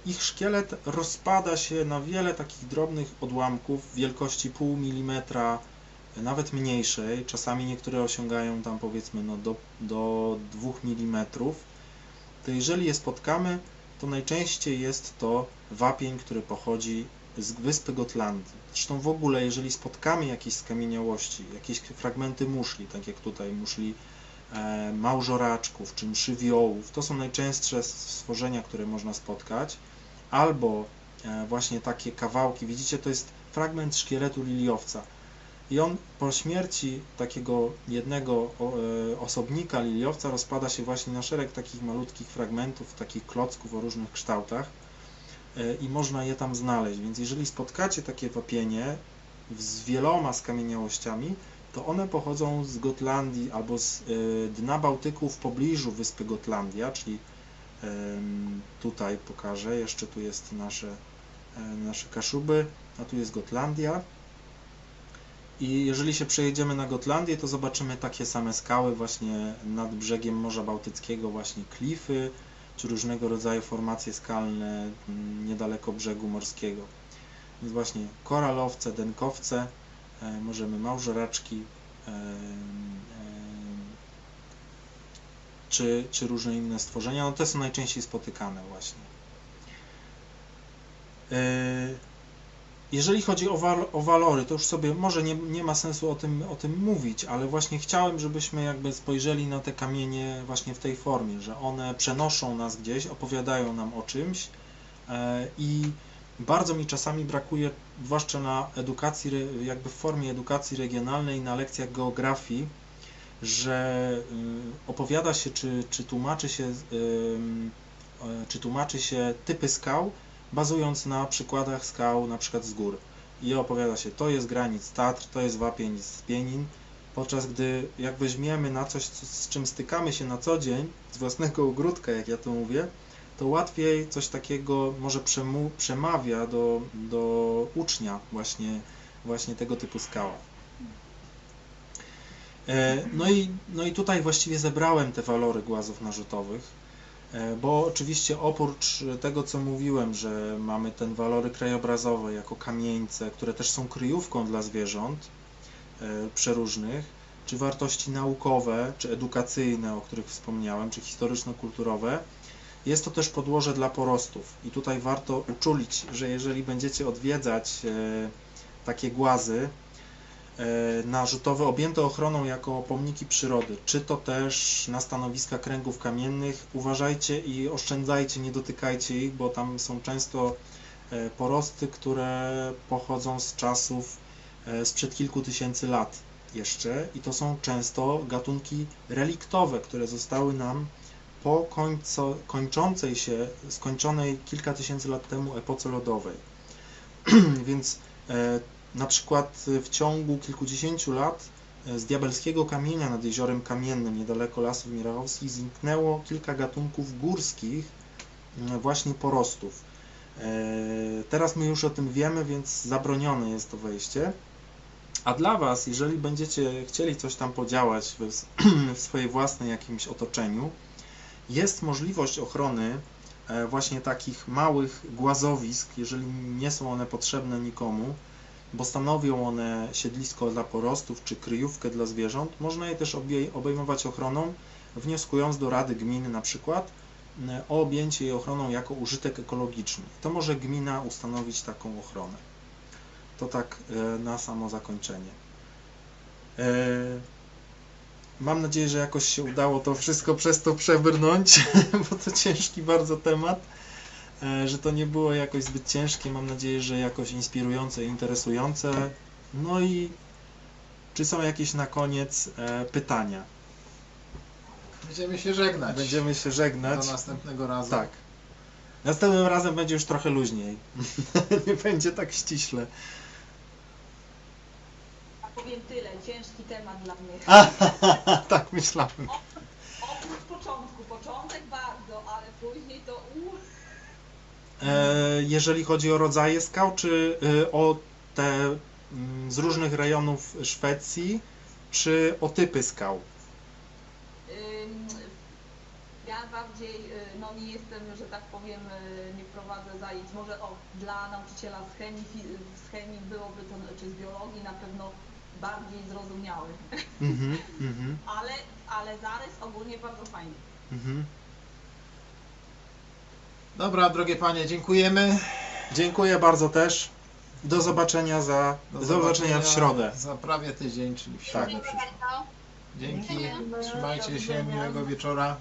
ich szkielet rozpada się na wiele takich drobnych odłamków wielkości pół milimetra, nawet mniejszej. Czasami niektóre osiągają tam powiedzmy do 2 mm. To jeżeli je spotkamy, to najczęściej jest to wapień, który pochodzi z wyspy Gotlandii. Zresztą w ogóle, jeżeli spotkamy jakieś skamieniałości, jakieś fragmenty muszli, tak jak tutaj muszli małżoraczków czy mszywiołów, to są najczęstsze stworzenia, które można spotkać, albo właśnie takie kawałki, widzicie, to jest fragment szkieletu liliowca i on po śmierci takiego jednego osobnika liliowca rozpada się właśnie na szereg takich malutkich fragmentów, takich klocków o różnych kształtach i można je tam znaleźć, więc jeżeli spotkacie takie wapienie z wieloma skamieniałościami, to one pochodzą z Gotlandii albo z dna Bałtyku w pobliżu wyspy Gotlandia, czyli tutaj pokażę, jeszcze tu jest nasze Kaszuby, a tu jest Gotlandia. I jeżeli się przejedziemy na Gotlandię, to zobaczymy takie same skały właśnie nad brzegiem Morza Bałtyckiego, właśnie klify, czy różnego rodzaju formacje skalne niedaleko brzegu morskiego. Więc właśnie koralowce, denkowce, możemy małżoraczki, czy różne inne stworzenia, no te są najczęściej spotykane właśnie. Jeżeli chodzi o walory, to już sobie może nie ma sensu o tym mówić, ale właśnie chciałem, żebyśmy jakby spojrzeli na te kamienie właśnie w tej formie, że one przenoszą nas gdzieś, opowiadają nam o czymś i bardzo mi czasami brakuje, zwłaszcza na edukacji, jakby w formie edukacji regionalnej, na lekcjach geografii, że opowiada się, czy tłumaczy się typy skał, bazując na przykładach skał, na przykład z gór. I opowiada się, to jest granic Tatr, to jest wapień z Pienin, podczas gdy jak weźmiemy na coś, z czym stykamy się na co dzień, z własnego ogródka, jak ja to mówię, to łatwiej coś takiego może przemawia do ucznia właśnie tego typu skała. No i tutaj właściwie zebrałem te walory głazów narzutowych, bo oczywiście oprócz tego, co mówiłem, że mamy te walory krajobrazowe jako kamieńce, które też są kryjówką dla zwierząt przeróżnych, czy wartości naukowe, czy edukacyjne, o których wspomniałem, czy historyczno-kulturowe, jest to też podłoże dla porostów. I tutaj warto uczulić, że jeżeli będziecie odwiedzać takie głazy narzutowe objęte ochroną jako pomniki przyrody, czy to też na stanowiska kręgów kamiennych, uważajcie i oszczędzajcie, nie dotykajcie ich, bo tam są często porosty, które pochodzą z czasów sprzed kilku tysięcy lat jeszcze i to są często gatunki reliktowe, które zostały nam po skończonej kilka tysięcy lat temu epoce lodowej. Więc na przykład w ciągu kilkudziesięciu lat z diabelskiego kamienia nad Jeziorem Kamiennym, niedaleko Lasów Mirachowskich, zniknęło kilka gatunków górskich właśnie porostów. Teraz my już o tym wiemy, więc zabronione jest to wejście. A dla Was, jeżeli będziecie chcieli coś tam podziałać w swojej własnej jakimś otoczeniu, jest możliwość ochrony właśnie takich małych głazowisk, jeżeli nie są one potrzebne nikomu, bo stanowią one siedlisko dla porostów czy kryjówkę dla zwierząt. Można je też obejmować ochroną, wnioskując do Rady Gminy na przykład o objęcie jej ochroną jako użytek ekologiczny. To może gmina ustanowić taką ochronę. To tak na samo zakończenie. Mam nadzieję, że jakoś się udało to wszystko przez to przebrnąć, bo to ciężki bardzo temat, że to nie było jakoś zbyt ciężkie. Mam nadzieję, że jakoś inspirujące i interesujące. No i czy są jakieś na koniec pytania? Będziemy się żegnać. Będziemy się żegnać. Do następnego razu. Tak. Następnym razem będzie już trochę luźniej. Nie będzie tak ściśle. A powiem tyle, ciężki temat dla mnie. Tak myślałem. Oprócz początku, początek bardzo, ale później to Jeżeli chodzi o rodzaje skał, czy o te z różnych rejonów Szwecji, czy o typy skał? Ja bardziej, no nie jestem, że tak powiem, nie prowadzę zajęć, może dla nauczyciela z chemii byłoby to, czy z biologii na pewno bardziej zrozumiały. Ale zarys ogólnie bardzo fajny. Dobra, drogie panie, dziękujemy. Dziękuję bardzo też. Do zobaczenia do zobaczenia w środę. Za prawie tydzień, czyli w środę Tak. przyszłą. Dzięki, trzymajcie się, miłego wieczora.